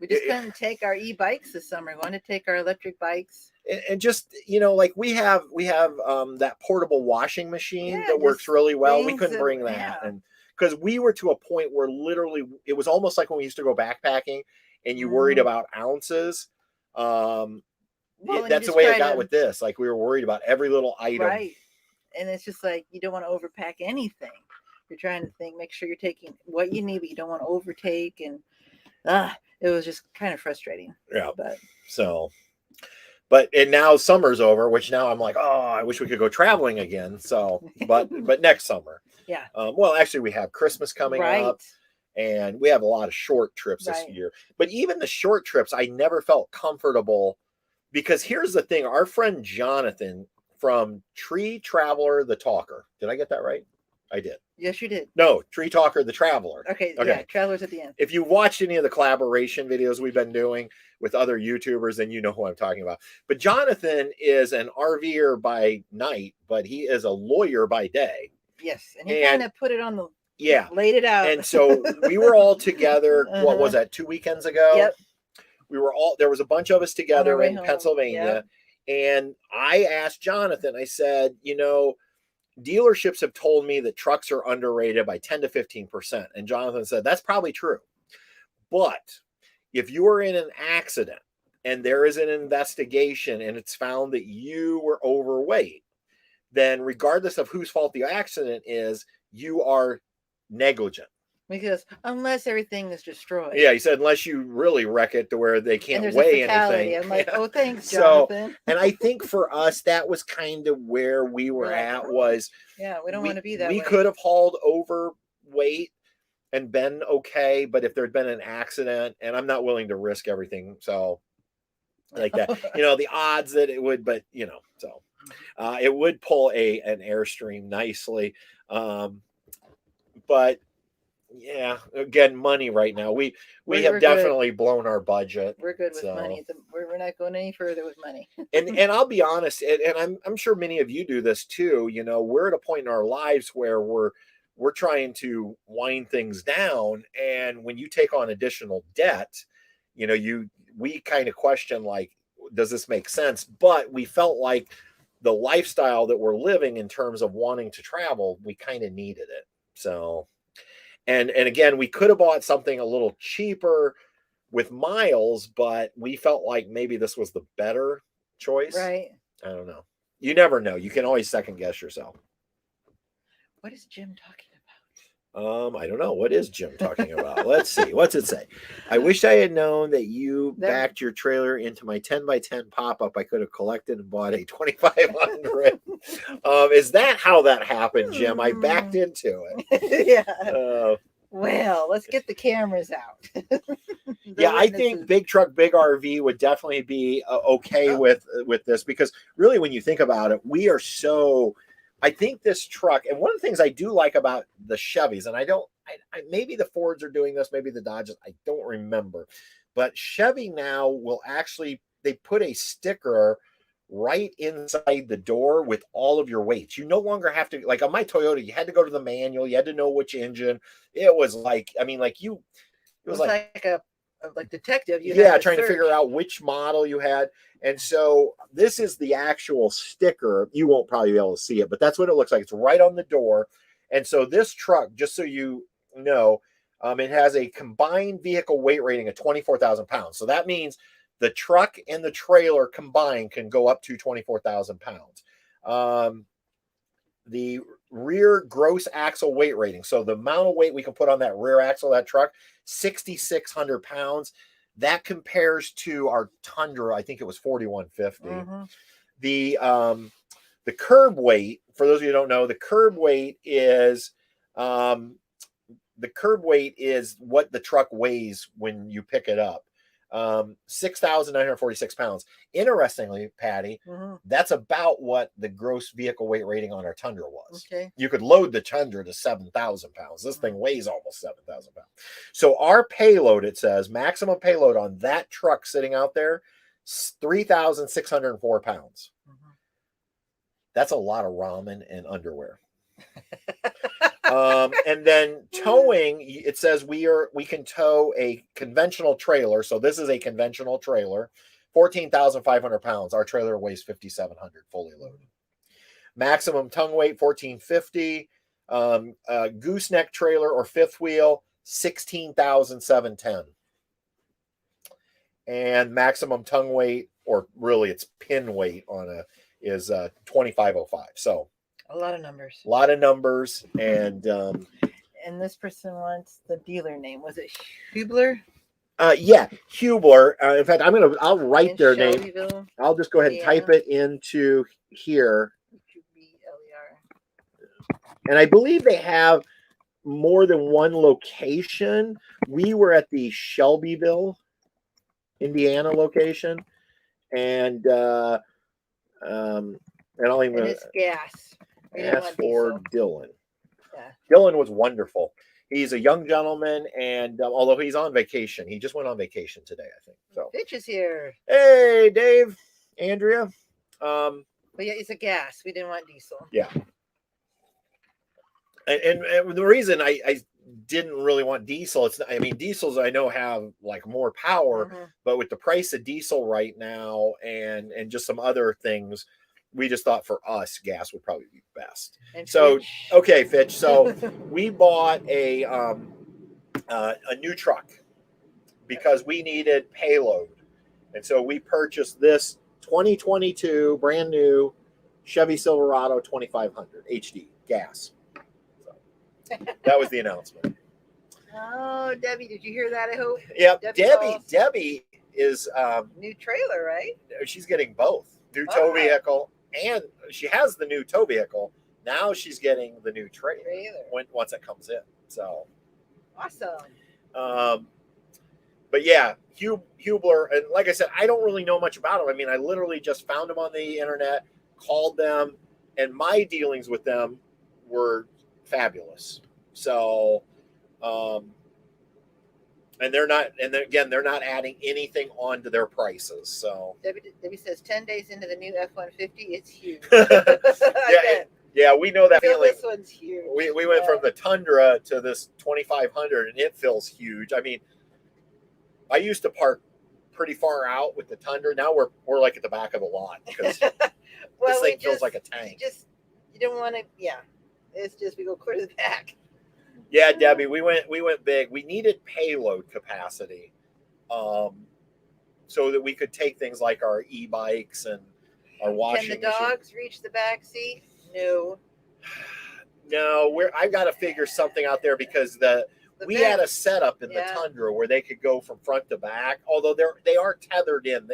we just couldn't take our e-bikes this summer. We wanted to take our electric bikes. And just, like we have that portable washing machine that works really well. We couldn't bring that, and because we were to a point where literally it was almost like when we used to go backpacking and you worried about ounces. That's the way it got with this. Like we were worried about every little item, right? And it's just like you don't want to overpack anything. You're trying to make sure you're taking what you need, but you don't want to overtake. And it was just kind of frustrating. Yeah. And now summer's over, which now I'm like, oh, I wish we could go traveling again. So, but next summer. Yeah. Well, actually, we have Christmas coming up, and we have a lot of short trips this year. But even the short trips, I never felt comfortable, because here's the thing: our friend Jonathan from Tree Traveler the Talker. Did I get that right? I did. Yes, you did. No, Tree Talker the Traveler. Okay. Yeah, Travelers at the end. If you watched any of the collaboration videos we've been doing with other YouTubers, then you know who I'm talking about. But Jonathan is an RVer by night, but he is a lawyer by day. Yes, and he kind of put it on the laid it out. And so we were all together. What was that? 2 weekends ago. Yep. There was a bunch of us together in Pennsylvania, and I asked Jonathan. I said, dealerships have told me that trucks are underrated by 10 to 15%. And Jonathan said, that's probably true. But if you are in an accident and there is an investigation and it's found that you were overweight, then regardless of whose fault the accident is, you are negligent. Because unless everything is destroyed. Yeah, he said, unless you really wreck it to where they can't weigh anything. I'm like, oh, thanks, Jonathan. And I think for us, that was kind of where we were at was. Yeah, we don't want to be that way. We could have hauled overweight and been okay, but if there'd been an accident, and I'm not willing to risk everything, so like that, the odds that it would, but so it would pull an Airstream nicely, but. Yeah, again, money right now. We have definitely blown our budget. We're good with money. We're not going any further with money. and I'll be honest, and I'm sure many of you do this too. We're at a point in our lives where we're trying to wind things down, and when you take on additional debt, we kind of question, like, does this make sense? But we felt like the lifestyle that we're living in terms of wanting to travel, we kind of needed it. So, and again, we could have bought something a little cheaper with miles, but we felt like maybe this was the better choice. Right. I don't know. You never know. You can always second guess yourself. What is Jim talking about? I don't know. What is Jim talking about? Let's see. What's it say? I wish I had known that you backed your trailer into my 10x10 pop-up. I could have collected and bought a 2500. Is that how that happened, Jim? I backed into it. Yeah. Well, let's get the cameras out. Yeah, I think Big Truck, Big RV would definitely be okay with this, because really, when you think about it, we are so. I think this truck, and one of the things I do like about the Chevys, and I maybe the Fords are doing this, maybe the Dodges, I don't remember, but Chevy now will actually, they put a sticker right inside the door with all of your weights. You no longer have to, like on my Toyota, you had to go to the manual, you had to know which engine. It was like, I mean, like it was like a detective. Trying to figure out which model you had. And so this is the actual sticker. You won't probably be able to see it, but that's what it looks like. It's right on the door. And so this truck, just so you know, it has a combined vehicle weight rating of 24,000 pounds. So that means the truck and the trailer combined can go up to 24,000 pounds. The rear gross axle weight rating. So the amount of weight we can put on that rear axle of that truck, 6,600 pounds. That compares to our Tundra. I think it was 4,150. Mm-hmm. The curb weight, for those of you who don't know, the curb weight is what the truck weighs when you pick it up. 6,946 pounds. Interestingly, Patty, that's about what the gross vehicle weight rating on our Tundra was. Okay. You could load the Tundra to 7,000 pounds. This thing weighs almost 7,000 pounds. So our payload, it says, maximum payload on that truck sitting out there, 3,604 pounds. That's a lot of ramen and underwear. And then towing, it says we can tow a conventional trailer. So this is a conventional trailer, 14,500 pounds. Our trailer weighs 5,700 fully loaded. Maximum tongue weight, 1,450. Gooseneck trailer or fifth wheel, 16,710. And maximum tongue weight, or really it's pin weight is 2,505. So a lot of numbers. And this person wants the dealer name. Was it Hubler? Yeah, Hubler. In fact, I'll write their name. Shelbyville, I'll just go ahead and type it into here. And I believe they have more than one location. We were at the Shelbyville, Indiana location, and I'll even. And it's gas. Ask for Dylan. Yeah. Dylan was wonderful. He's a young gentleman, and although he's on vacation, he just went on vacation today, I think. So Fitch is here. Hey, Dave, Andrea. But yeah, it's a gas. We didn't want diesel. Yeah. And the reason I didn't really want diesel, diesels I know have like more power, but with the price of diesel right now and just some other things, we just thought for us, gas would probably be best. And so, Fitch. Okay, Fitch. So we bought a new truck because we needed payload. And so we purchased this 2022 brand new Chevy Silverado 2500 HD gas. So that was the announcement. Oh, Debbie, did you hear that? I hope. Yeah, Debbie is new trailer, right? She's getting both. New tow vehicle. And she has the new tow vehicle. Now she's getting the new trailer once it comes in. So awesome. But yeah, Hubler, and like I said, I don't really know much about him. I literally just found him on the internet, called them, and my dealings with them were fabulous. So, and they're not adding anything onto their prices. So Debbie says 10 days into the new F-150, it's huge. Yeah, we know that feeling. This one's huge. We went from the Tundra to this 2500, and it feels huge. I used to park pretty far out with the Tundra. Now we're like at the back of the lot because This thing feels like a tank. You don't want to. Yeah, it's just we go clear to the back. Yeah, Debbie, we went big. We needed payload capacity, so that we could take things like our e-bikes and our washing machine. Can the dogs reach the back seat? No. No, I've got to figure something out there because we had a setup in the Tundra where they could go from front to back, although they are tethered in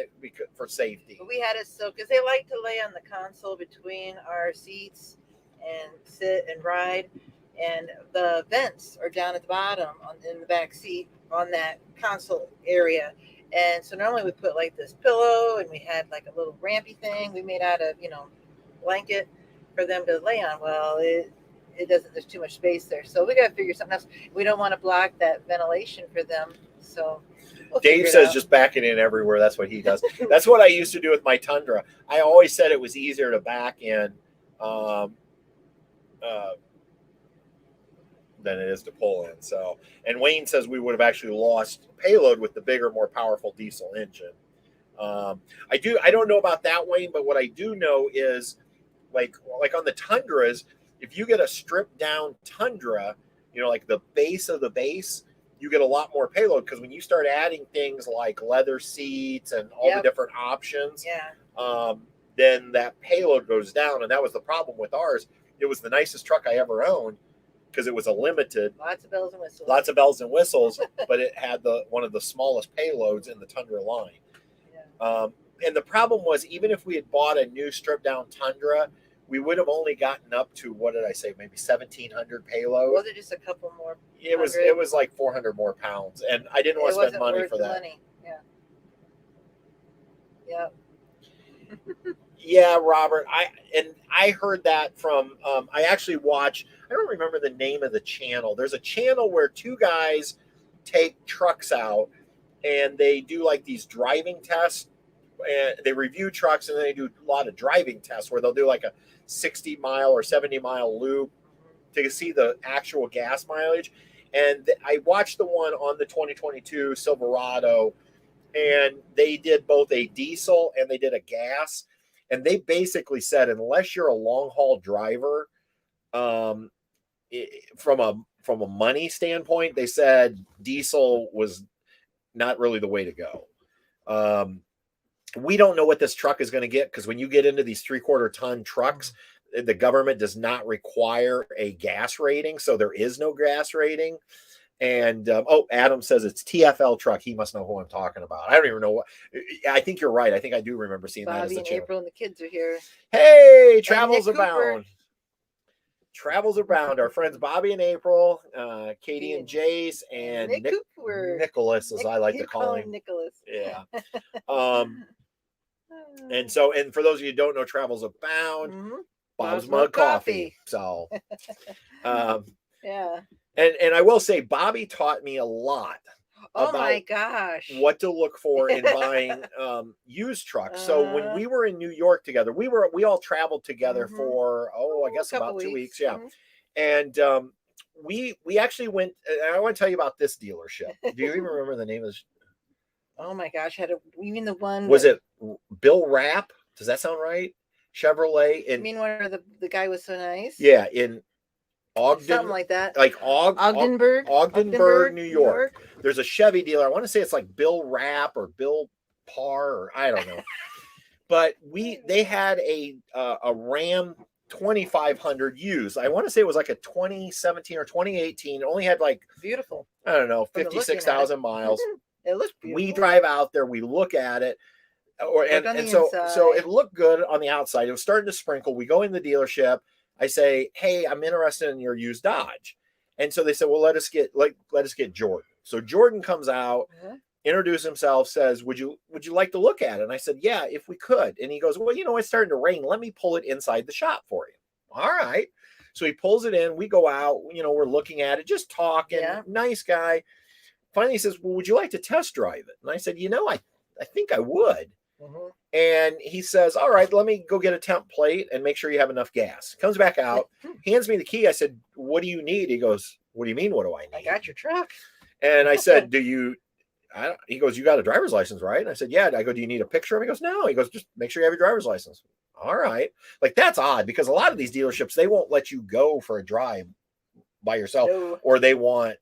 for safety. But we had it so because they like to lay on the console between our seats and sit and ride, and the vents are down at the bottom in the back seat on that console area. And so normally we put like this pillow, and we had like a little rampy thing we made out of blanket for them to lay on. Well, it doesn't, there's too much space there, so we got to figure something else. We don't want to block that ventilation for them, so Dave says just back it in everywhere. That's what he does. That's what I used to do with my Tundra. I always said it was easier to back in than it is to pull in. So, and Wayne says we would have actually lost payload with the bigger, more powerful diesel engine. I don't know about that, Wayne, but what I do know is like on the Tundras, if you get a stripped down Tundra, like the base of the base, you get a lot more payload, because when you start adding things like leather seats and all the different options, then that payload goes down. And that was the problem with ours. It was the nicest truck I ever owned because it was a limited. Lots of bells and whistles. Lots of bells and whistles, but it had one of the smallest payloads in the Tundra line. Yeah. And the problem was, even if we had bought a new stripped down Tundra, we would have only gotten up to, what did I say, maybe 1,700 payload. Was it just a couple more? It was like 400 more pounds, and I didn't want to spend money for that. Money. Yeah. Yeah, Robert. I heard that from. I actually watch. I don't remember the name of the channel. There's a channel where two guys take trucks out and they do like these driving tests. And they review trucks, and then they do a lot of driving tests where they'll do like a 60-mile or 70-mile loop to see the actual gas mileage. And I watched the one on the 2022 Silverado, and they did both a diesel and they did a gas. And they basically said, unless you're a long haul driver, from a money standpoint, they said diesel was not really the way to go. We don't know what this truck is going to get, because when you get into these 3/4 ton trucks, the government does not require a gas rating. So there is no gas rating. And Adam says it's TFL truck. He must know who I'm talking about. I don't even know what. I think you're right. I think I do remember seeing that as the channel. channel. April and the kids are here. Hey, travels abound. Travels abound. Our friends Bobby and April, Katie and Jace, and Nicholas, as I like to call him. Nicholas. Yeah. And for those of you who don't know, travels abound. Bob's Mug Coffee. So, yeah. And I will say, Bobby taught me a lot. Oh my gosh! What to look for in buying used trucks. So when we were in New York together, we all traveled together for I guess about 2 weeks. Yeah, and we actually went. And I want to tell you about this dealership. Do you even remember the name of this? Oh my gosh! You mean the one? Was it Bill Rapp? Does that sound right? Chevrolet. You mean where the guy was so nice? Yeah, in Ogden, something like that, like Ogdenburg, New York. There's a Chevy dealer. I want to say it's like Bill Rapp or Bill Parr, or I don't know. But they had a Ram 2500 used. I want to say it was like a 2017 or 2018. It only had like beautiful. I don't know, 56,000 miles. It looks beautiful. We drive out there, we look at it, so it looked good on the outside. It was starting to sprinkle. We go in the dealership. I say, hey, I'm interested in your used Dodge. And so they said, well, let us get Jordan. So Jordan comes out, introduces himself, says, would you like to look at it? And I said, yeah, if we could. And he goes, well, it's starting to rain. Let me pull it inside the shop for you. All right. So he pulls it in. We go out, we're looking at it, just talking. Yeah. Nice guy. Finally he says, well, would you like to test drive it? And I said, I think I would. And he says, all right, let me go get a temp plate and make sure you have enough gas. Comes back out, hands me the key. I said, what do you need? He goes, what do you mean? What do I need? I got your truck. And I said, do you he goes, you got a driver's license, right? And I said, yeah. I go, do you need a picture of him? He goes, no. He goes, just make sure you have your driver's license. All right. Like, that's odd because a lot of these dealerships, they won't let you go for a drive by yourself, or they want,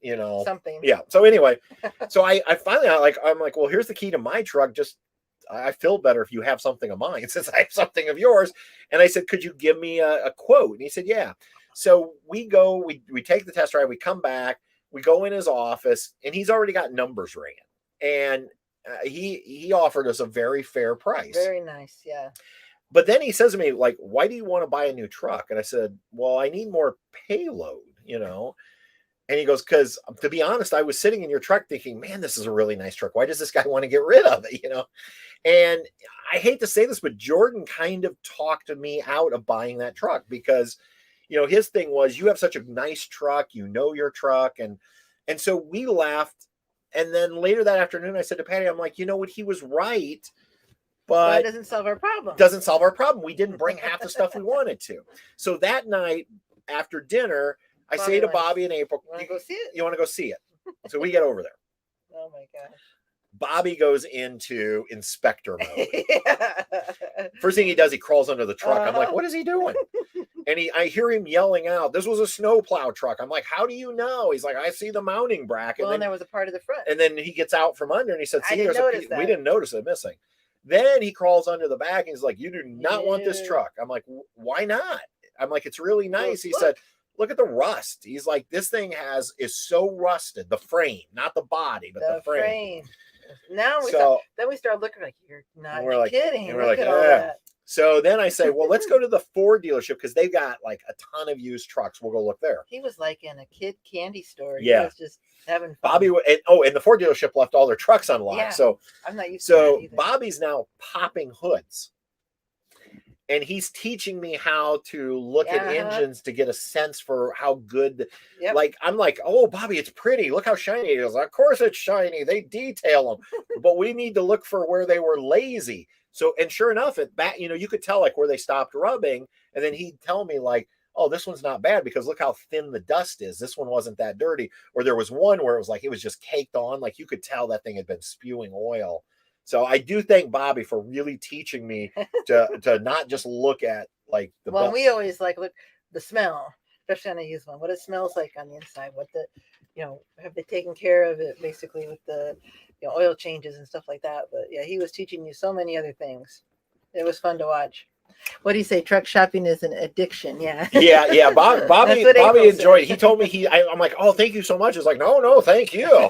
something. Yeah. So anyway, so I finally, I'm like, well, here's the key to my truck. Just, I feel better if you have something of mine since I have something of yours. And I said, could you give me a quote? And he said, yeah. So we go, we take the test drive, we come back, we go in his office, and he's already got numbers ran. And he offered us a very fair price. Very nice. Yeah. But then he says to me, like, why do you want to buy a new truck? And I said, well, I need more payload, And he goes, because to be honest, I was sitting in your truck thinking, man, this is a really nice truck. Why does this guy want to get rid of it? And I hate to say this, but Jordan kind of talked me out of buying that truck because, his thing was, you have such a nice truck, your truck. And so we left. And then later that afternoon, I said to Patty, I'm like, you know what? He was right. But it doesn't solve our problem. Doesn't solve our problem. We didn't bring half the stuff we wanted to. So that night after dinner, I say to Bobby and April, you want to go see it? You want to go see it? So we get over there. Oh my gosh. Bobby goes into inspector mode. Yeah. First thing he does, he crawls under the truck. I'm like, what is he doing? And I hear him yelling out, this was a snowplow truck. I'm like, how do you know? He's like, I see the mounting bracket. Well, and there was a part of the front. And then he gets out from under and he said, see, we didn't notice it missing. Then he crawls under the back and he's like, you do not want this truck. I'm like, why not? I'm like, it's really nice. He said, look at the rust. He's like, this thing is so rusted. The frame, not the body, but the frame. Now we start looking like, you're not kidding. And we're like, yeah. So then I say, well, let's go to the Ford dealership because they've got like a ton of used trucks. We'll go look there. He was like in a kid candy store. Yeah. He was just having fun. Bobby, and the Ford dealership left all their trucks unlocked. Yeah. So I'm not used to that either. Bobby's now popping hoods. And he's teaching me how to look at engines to get a sense for how good. Yep. Like, I'm like, oh, Bobby, it's pretty. Look how shiny it is. Of course it's shiny. They detail them. But we need to look for where they were lazy. So, and sure enough, you could tell like where they stopped rubbing. And then he'd tell me like, oh, this one's not bad because look how thin the dust is. This one wasn't that dirty. Or there was one where it was like, it was just caked on. Like you could tell that thing had been spewing oil. So I do thank Bobby for really teaching me to not just look at like the. Well, we always look the smell, especially on a used one. What it smells like on the inside. What have they taken care of it basically with the oil changes and stuff like that. But yeah, he was teaching you so many other things. It was fun to watch. What do you say? Truck shopping is an addiction. Yeah. Yeah. Bobby enjoyed it. He told me I'm like, oh, thank you so much. It's like, no, thank you.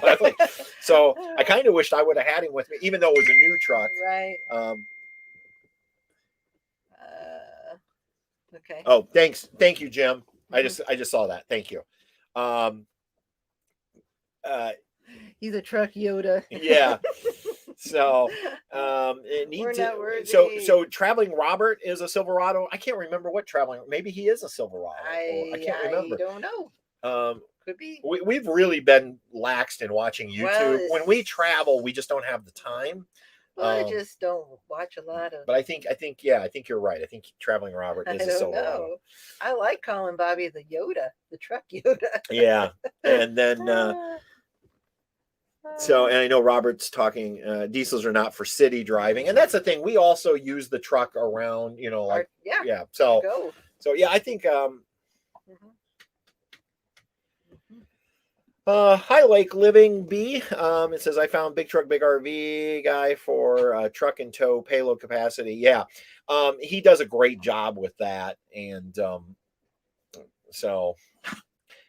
So I kind of wished I would have had him with me, even though it was a new truck. Right. Okay. Oh, thanks. Thank you, Jim. Mm-hmm. I just saw that. Thank you. He's a truck Yoda. Yeah. So so Traveling Robert is a Silverado. I can't remember what Traveling. Maybe he is a Silverado. I can't remember. I don't know. Could be. We've really been laxed in watching YouTube. When we travel, we just don't have the time. Well, I just don't watch a lot of. But I think you're right. I think Traveling Robert is a Silverado. I like calling Bobby the Yoda, the truck Yoda. Yeah, and then. So, and I know Robert's talking, diesels are not for city driving. And that's the thing. We also use the truck around, yeah. So yeah, I think, Hi Lake Living B. It says, I found big truck, big RV guy for truck and tow payload capacity. Yeah. He does a great job with that. And,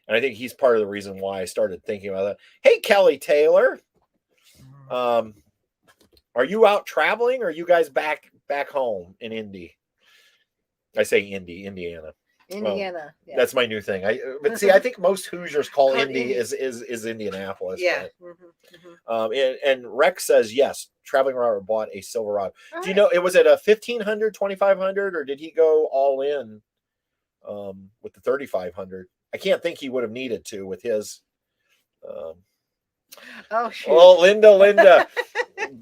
and I think he's part of the reason why I started thinking about that. Hey, Kelly Taylor. Are you out traveling or are you guys back home in Indy? I say Indiana. Indiana. Yeah. That's my new thing. But see, I think most Hoosiers call Indy is Indianapolis. Yeah. But, and Rex says, yes, Traveling Robert bought a Silverado. Do you know, was it a 1500, 2500, or did he go all in with the 3500? I can't think he would have needed to with his. Oh, shoot. Oh, Linda,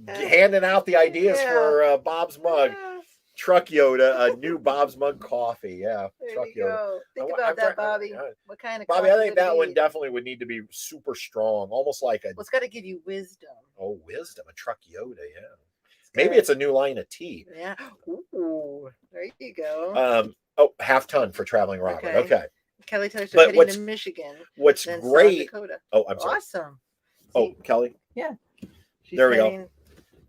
handing out the ideas for Bob's mug. Truck Yoda, a new Bob's Mug coffee. Yeah, There Truck you Yoda. go. Think about that, Bobby. What kind of Bobby, I coffee think would it that one be? definitely would need to be super strong, almost like a. Well, it's got to give you wisdom. Oh, wisdom, a Truck Yoda, yeah. Good. Maybe it's a new line of tea. Yeah. Ooh, there you go. Oh, half ton for traveling Robert. Okay. Kelly tells us they're heading to Michigan. What's then great? South Dakota. Oh, I'm sorry. Awesome. Oh, Kelly. Yeah. There we go.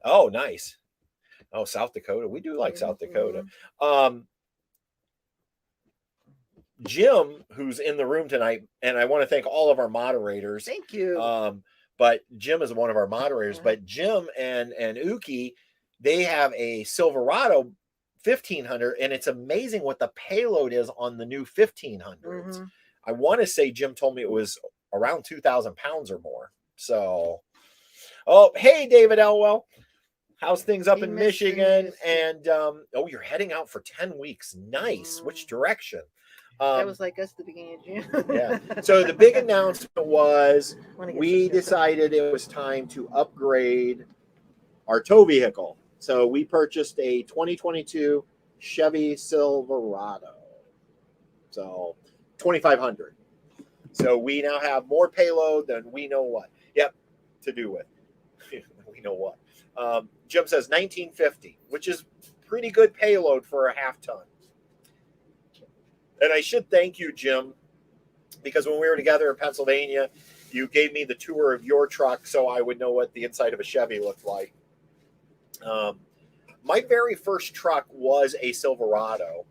Oh, nice. Oh, South Dakota. We do like South Dakota. Jim, who's in the room tonight, and I want to thank all of our moderators. Thank you. But Jim is one of our moderators. But Jim and Ookie, they have a Silverado 1500, and it's amazing what the payload is on the new 1500s. I want to say Jim told me it was around 2,000 pounds or more. So, oh, hey, David Elwell. How's things up in Michigan? And oh, you're heading out for 10 weeks. Nice. Which direction? That was like us at the beginning of June. Yeah. So the big announcement was we decided it was time to upgrade our tow vehicle. So we purchased a 2022 Chevy Silverado. So 2,500. So we now have more payload than we know what. Yep. To do with. We know what. Jim says 1950, which is pretty good payload for a half ton. And I should thank you, Jim, because when we were together in Pennsylvania, you gave me the tour of your truck so I would know what the inside of a Chevy looked like. My very first truck was a Silverado.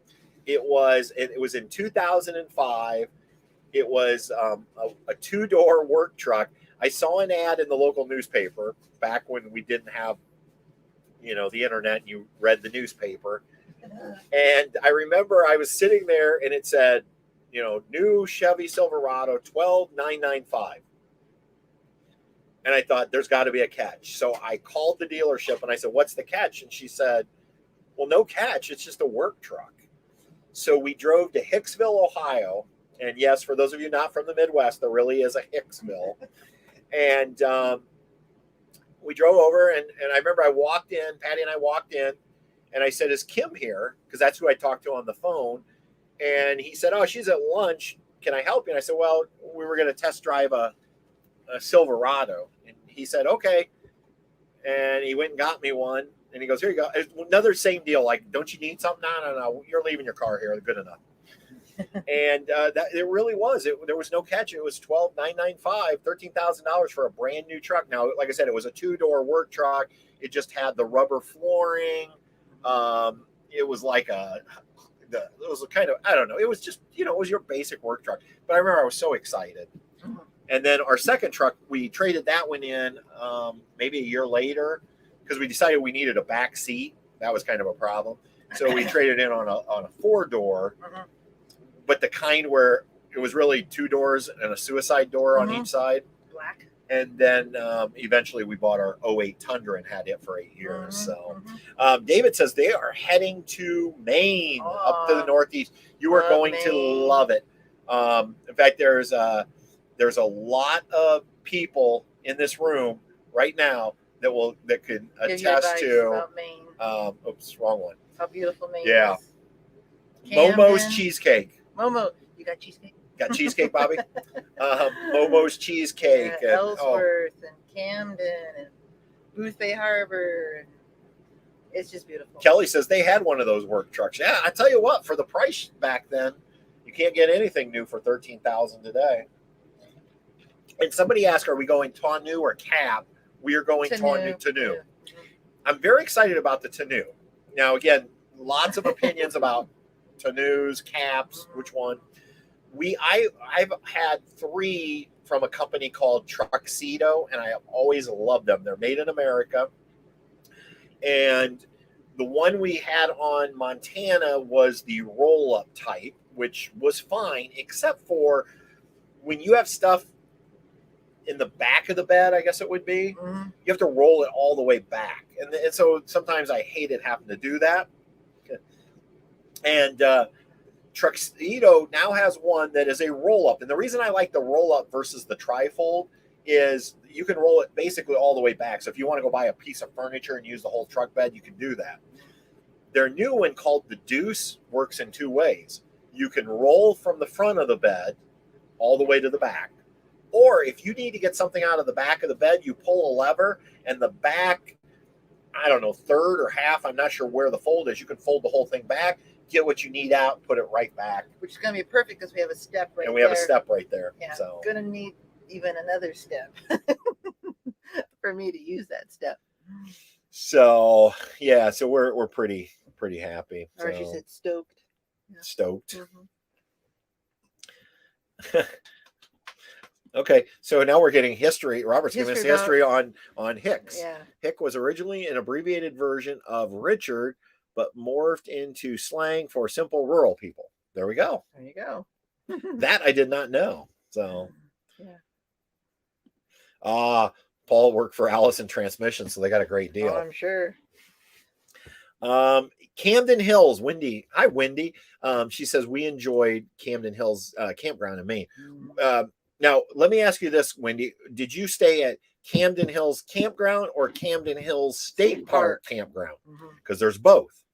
It was in 2005. It was a two-door work truck. I saw an ad in the local newspaper back when we didn't have, the internet. And you read the newspaper. And I remember I was sitting there and it said, new Chevy Silverado, $12,995. And I thought there's got to be a catch. So I called the dealership and I said, what's the catch? And she said, well, no catch. It's just a work truck. So we drove to Hicksville, Ohio. And yes, for those of you not from the Midwest, there really is a Hicksville. And we drove over and I remember I walked in, Patty and I walked in. And I said, is Kim here? Because that's who I talked to on the phone. And he said, oh, she's at lunch. Can I help you? And I said, well, we were going to test drive a Silverado. And he said, okay. And he went and got me one. And he goes, here you go. Another same deal. Like, don't you need something? No. You're leaving your car here. Good enough. And that it really was. There was no catch. It was $12,995, $13,000 for a brand new truck. Now, like I said, it was a two-door work truck. It just had the rubber flooring. It was like it was kind of, I don't know. It was just, it was your basic work truck. But I remember I was so excited. And then our second truck, we traded that one in maybe a year later because we decided we needed a back seat. That was kind of a problem. So we traded in on a four-door, but the kind where it was really two doors and a suicide door on each side. Black. And then eventually we bought our 08 Tundra and had it for 8 years. So David says they are heading to Maine, up to the Northeast. You are going to love it. In fact, there's a lot of people in this room right now that can attest to Maine. Oops, wrong one. How beautiful Maine is. Momo's cheesecake. Momo, you got cheesecake? Got cheesecake, Bobby? Momo's cheesecake. And Ellsworth and Camden and Booth Bay Harbor. It's just beautiful. Kelly says they had one of those work trucks. Yeah, I tell you what, for the price back then, you can't get anything new for $13,000 today. And somebody asked, are we going tonneau or cab? We are going tonneau. I'm very excited about the tonneau. Now, again, lots of opinions about tonneaus, cabs, which one. I've had 3 from a company called Truxedo, and I have always loved them. They're made in America. And the one we had on Montana was the roll-up type, which was fine, except for when you have stuff in the back of the bed, I guess it would be, you have to roll it all the way back. And so sometimes I hated having to do that. And Truxedo now has one that is a roll-up. And the reason I like the roll-up versus the trifold is you can roll it basically all the way back. So if you want to go buy a piece of furniture and use the whole truck bed, you can do that. Their new one called the Deuce works in 2 ways. You can roll from the front of the bed all the way to the back. Or if you need to get something out of the back of the bed, you pull a lever and the back, I don't know, third or half, I'm not sure where the fold is. You can fold the whole thing back, get what you need out, put it right back. Which is going to be perfect because we have a step right there. And we have a step right there. Yeah, so going to need even another step for me to use that step. So yeah, so we're pretty happy. Or so. she said stoked. Yeah. Stoked. Mm-hmm. Okay, so now we're getting history. Robert's giving us history on Hicks. Yeah. Hick was originally an abbreviated version of Richard, but morphed into slang for simple rural people. There we go. There you go. That I did not know. So yeah. Paul worked for Allison Transmission, so they got a great deal. Oh, I'm sure. Camden Hills, Wendy. Hi, Wendy. She says we enjoyed Camden Hills campground in Maine. Now, let me ask you this, Wendy. Did you stay at Camden Hills Campground or Camden Hills State Park Campground? Because there's both.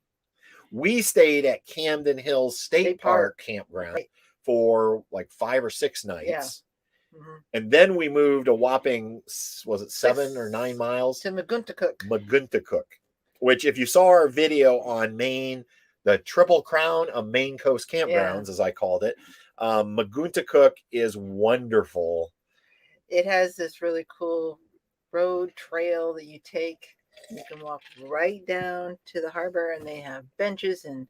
We stayed at Camden Hills State Park Campground for like 5 or 6 nights. Yeah. And then we moved a whopping, was it 7 or 9 miles? To Maguntacook. Which if you saw our video on Maine, the Triple Crown of Maine Coast Campgrounds, as I called it, Maguntacook is wonderful. It has this really cool road trail that you take. You can walk right down to the harbor, and they have benches and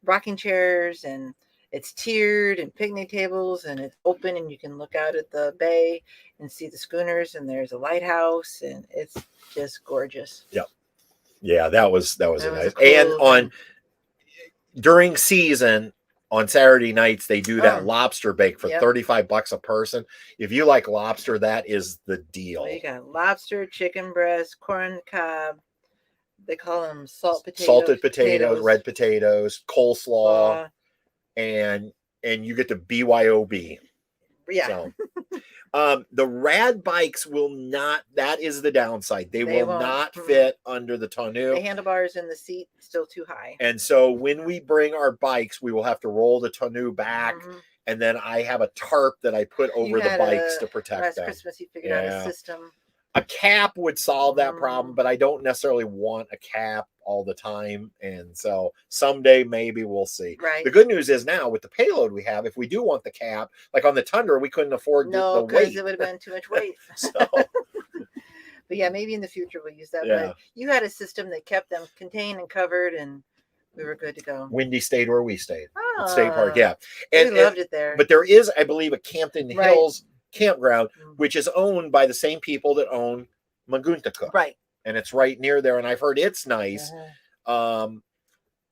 rocking chairs, and it's tiered and picnic tables, and it's open, and you can look out at the bay and see the schooners, and there's a lighthouse, and it's just gorgeous. Yep. Yeah, that was nice. Cool and on during season on Saturday nights they do that lobster bake for $35 a person. If you like lobster, that is the deal. Well, you got lobster, chicken breast, corn cob. They call them salted potatoes, red potatoes, coleslaw, and you get the BYOB. Yeah. So, the rad bikes will not, that is the downside. They will not fit under the tonneau. The handlebars in the seat still too high. And so when we bring our bikes, we will have to roll the tonneau back. And then I have a tarp that I put over the bikes to protect them. Last Christmas you figured out a system. A cap would solve that problem, but I don't necessarily want a cap all the time. And so someday maybe we'll see. Right. The good news is now with the payload we have, if we do want the cap, like on the Tundra, we couldn't afford the weight. No, because it would have been too much weight. But yeah, maybe in the future we'll use that. Yeah. But you had a system that kept them contained and covered, and we were good to go. Wendy stayed where we stayed. At State Park, yeah. And we loved it there. But there is, I believe, a Campton Hills campground, which is owned by the same people that own Maguntacook. Right. And it's right near there, and I've heard it's nice. But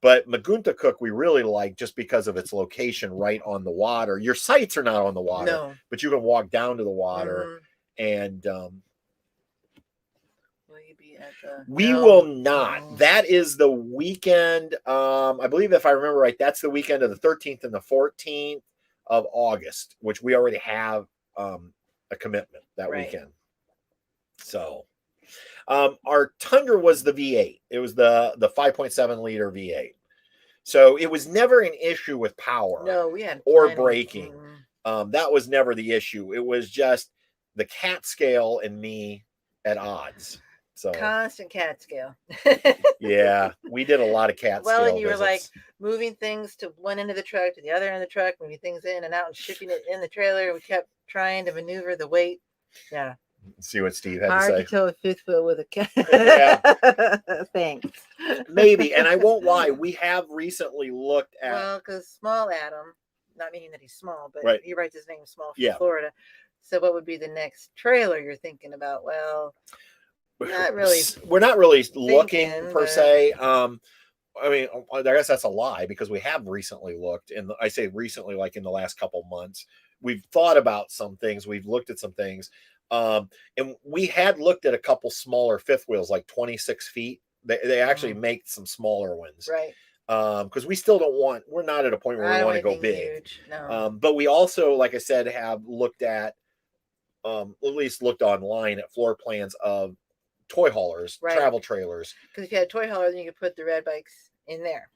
Maguntacook we really like just because of its location right on the water. Your sites are not on the water, but you can walk down to the water. And will you be at the... we will not. That is the weekend. I believe if I remember right, that's the weekend of the 13th and the 14th of August, which we already have a commitment that weekend. So our Tundra was the V8. It was the 5.7 liter V8. So it was never an issue with power or braking. That was never the issue. It was just the cat scale and me at odds. So constant cat scale. Yeah, we did a lot of cat scale. Well, and you visits. were like moving things to one end of the truck to the other end of the truck, moving things in and out and shipping it in the trailer. We kept trying to maneuver the weight. Yeah. See what Steve had Hard to say. to tow a fifth wheel with a cat. Thanks. Maybe, and I won't lie. We have recently looked at. Well, because small Adam, not meaning that he's small, but he writes his name small from Florida. So, what would be the next trailer you're thinking about? Well, not really. We're not really looking per se. I mean, I guess that's a lie because we have recently looked, and I say recently, like in the last couple months, we've thought about some things. We've looked at some things. And we had looked at a couple smaller fifth wheels, like 26 feet. They actually make some smaller ones. Right. Because we still don't want, we're not at a point where we want to go big. Huge. No. But we also, like I said, have looked at, at least looked online at floor plans of toy haulers, travel trailers. Because if you had a toy hauler, then you could put the red bikes in there.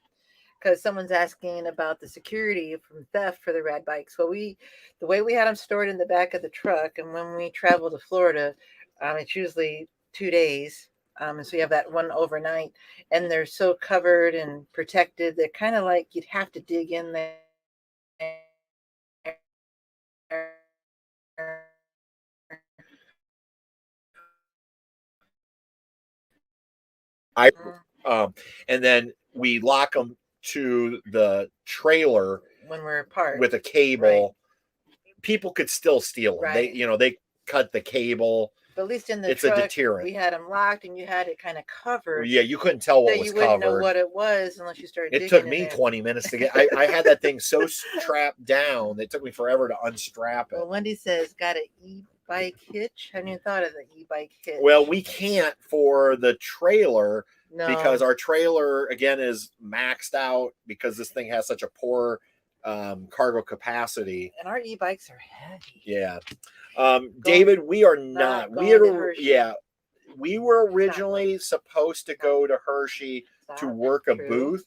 Because someone's asking about the security from theft for the rad bikes. Well, the way we had them stored in the back of the truck, and when we travel to Florida, it's usually 2 days. And so you have that one overnight, and they're so covered and protected. They're kind of like you'd have to dig in there. And then we lock them to the trailer when we're apart with a cable. Right. People could still steal them. Right. They cut the cable. But at least in the it's truck, a deterrent. We had them locked, and you had it kind of covered. Yeah, you couldn't tell what was covered. You wouldn't know what it was unless you started digging. It took me 20 minutes to get. I had that thing so strapped down. It took me forever to unstrap it. Well, Wendy says, got an e-bike hitch. Haven't even thought of the e-bike hitch. Well, we can't for the trailer. No. Because our trailer again is maxed out because this thing has such a poor cargo capacity. And our e-bikes are heavy. Yeah. David, we are not. We were originally supposed to go to Hershey to work a booth,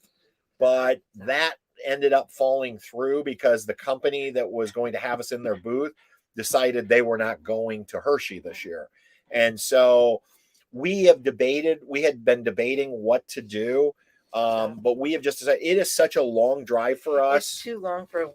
but that ended up falling through because the company that was going to have us in their booth decided they were not going to Hershey this year. And so we had been debating what to do. But we have just decided it is such a long drive for us. It's too long for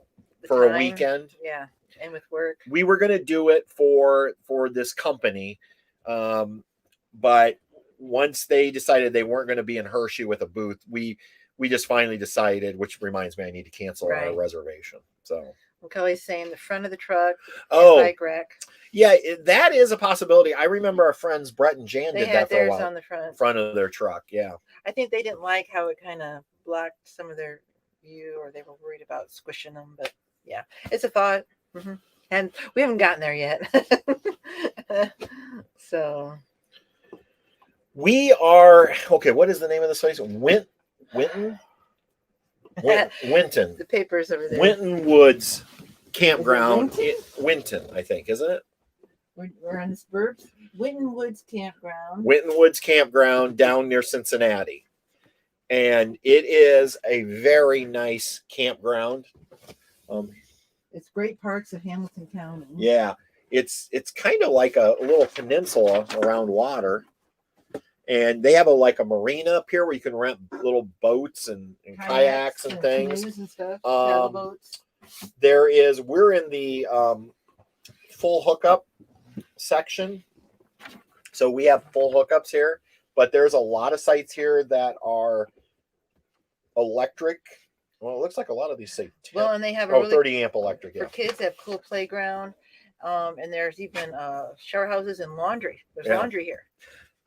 a weekend. Yeah. And with work. We were going to do it for this company. But once they decided they weren't going to be in Hershey with a booth, we just finally decided, which reminds me, I need to cancel our reservation. So Kelly's saying the front of the truck, bike rack. Yeah, that is a possibility. I remember our friends Brett and Jan did that for a while. On the front of their truck. Yeah. I think they didn't like how it kind of blocked some of their view, or they were worried about squishing them. But yeah, it's a thought. Mm-hmm. And we haven't gotten there yet. So we are okay. What is the name of this place? Winton. The papers over there. Winton Woods Campground. Winton, I think, isn't it? We're on this Winton Woods Campground. Winton Woods Campground down near Cincinnati. And it is a very nice campground. It's great parts of Hamilton County. Yeah. It's kind of like a little peninsula around water. And they have a marina up here where you can rent little boats and kayaks and things. And stuff. Boats. We're in the full hookup section. So we have full hookups here, but there's a lot of sites here that are electric. Well, it looks like a lot of these say 10. Well, and they have a 30 amp electric. For kids, they have cool playground. And there's even shower houses and laundry. There's laundry here.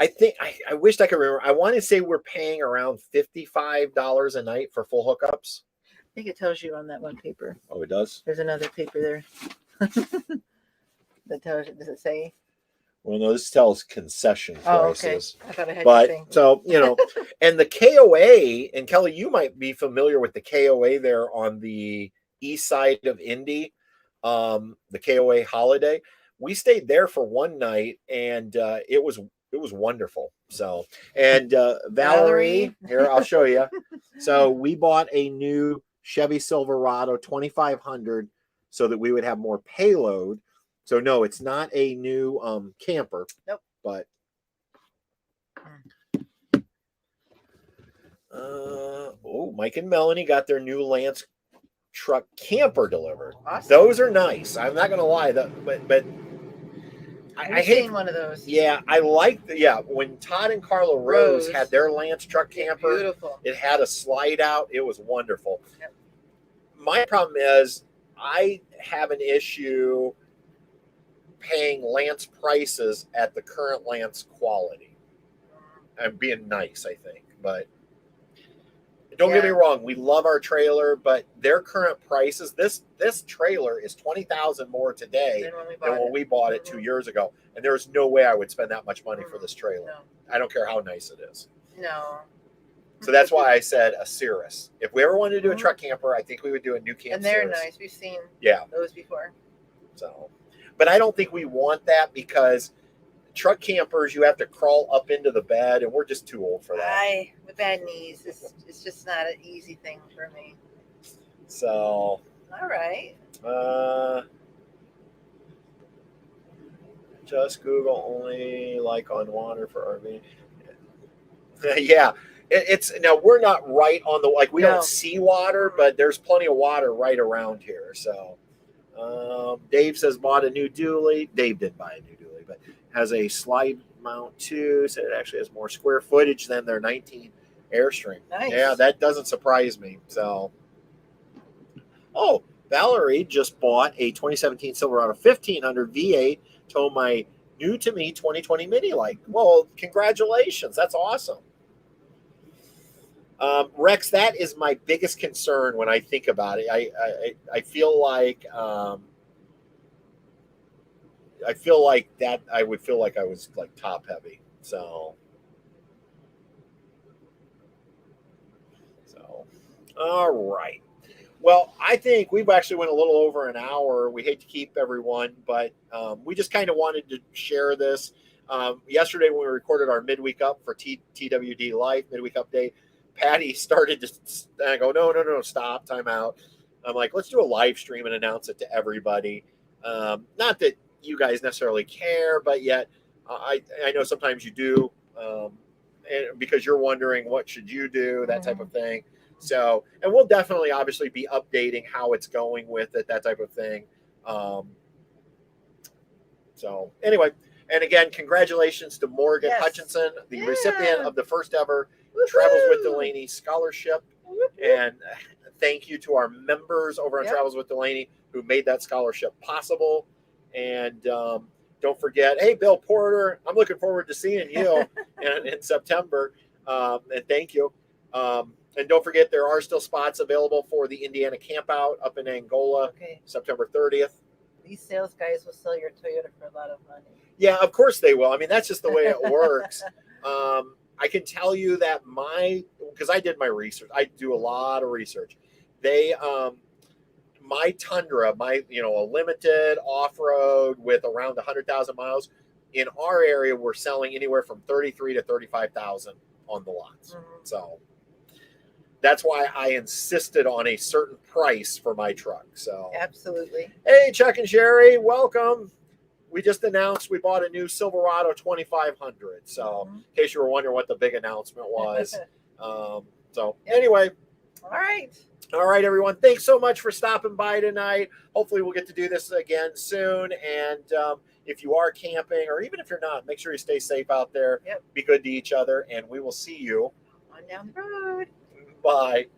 I think I wished I could remember. I want to say we're paying around $55 a night for full hookups. I think it tells you on that one paper. Oh, it does? There's another paper there. That tells you. Does it say? Well, no, this tells concession prices. Okay. I thought I had. But so and the KOA, and Kelly, you might be familiar with the KOA there on the east side of Indy, the KOA Holiday. We stayed there for one night, and it was wonderful. So, and Valerie, here, I'll show you. So we bought a new Chevy Silverado 2500 so that we would have more payload. So no, it's not a new camper. Nope. But Mike and Melanie got their new Lance truck camper delivered. Awesome. Those are nice. I'm not gonna lie, but I hate one of those. Yeah, I like when Todd and Carla Rose had their Lance truck camper. Beautiful. It had a slide out. It was wonderful. Yep. My problem is I have an issue paying Lance prices at the current Lance quality. I'm being nice, I think, but don't get me wrong. We love our trailer, but their current prices, this trailer is $20,000 more today than when we bought it 2 years ago. And there's no way I would spend that much money for this trailer. No. I don't care how nice it is. No. So that's why I said a Cirrus. If we ever wanted to do a truck camper, I think we would do a new camp. And they're Cirrus. nice. We've seen those before. So, but I don't think we want that because truck campers, you have to crawl up into the bed, and we're just too old for that. With bad knees, it's just not an easy thing for me. So, all right. Just Google only like on water for RV. Yeah, it's now we're not right on the we don't see water, but there's plenty of water right around here. So, Dave says bought a new dually. Dave didn't buy a new dually, but has a slide mount too. Said it actually has more square footage than their 19 Airstream. Nice. Yeah, that doesn't surprise me. So, oh, Valerie just bought a 2017 Silverado 1500 V8 to my new to me 2020 Mini Lite. Well, congratulations. That's awesome. Rex, that is my biggest concern when I think about it. I feel like that I would feel like I was like top heavy. So all right. Well, I think we've actually went a little over an hour. We hate to keep everyone, but we just kind of wanted to share this. Yesterday when we recorded our midweek up for TWD Life midweek update, Patty started to go, no, stop, time out. I'm like, let's do a live stream and announce it to everybody. Not that you guys necessarily care, but yet I know sometimes you do, and because you're wondering what should you do, that type of thing. So, and we'll definitely obviously be updating how it's going with it, that type of thing. So anyway, and again, congratulations to Morgan Hutchinson, the recipient of the first ever Travels with Delaney scholarship. And thank you to our members over on Travels with Delaney who made that scholarship possible. And don't forget, hey, Bill Porter, I'm looking forward to seeing you in September. And thank you. And don't forget, there are still spots available for the Indiana Campout up in Angola, September 30th. These sales guys will sell your Toyota for a lot of money. Yeah, of course they will. I mean, that's just the way it works. I can tell you that because I did my research. I do a lot of research. My Tundra, a limited off-road with around 100,000 miles, in our area, we're selling anywhere from 33 to 35,000 on the lots. So that's why I insisted on a certain price for my truck. So absolutely. Hey, Chuck and Sherry, welcome. We just announced we bought a new Silverado 2500. So in case you were wondering what the big announcement was. Anyway. All right, everyone. Thanks so much for stopping by tonight. Hopefully we'll get to do this again soon. And if you are camping, or even if you're not, make sure you stay safe out there. Be good to each other, and we will see you on down the road. Bye.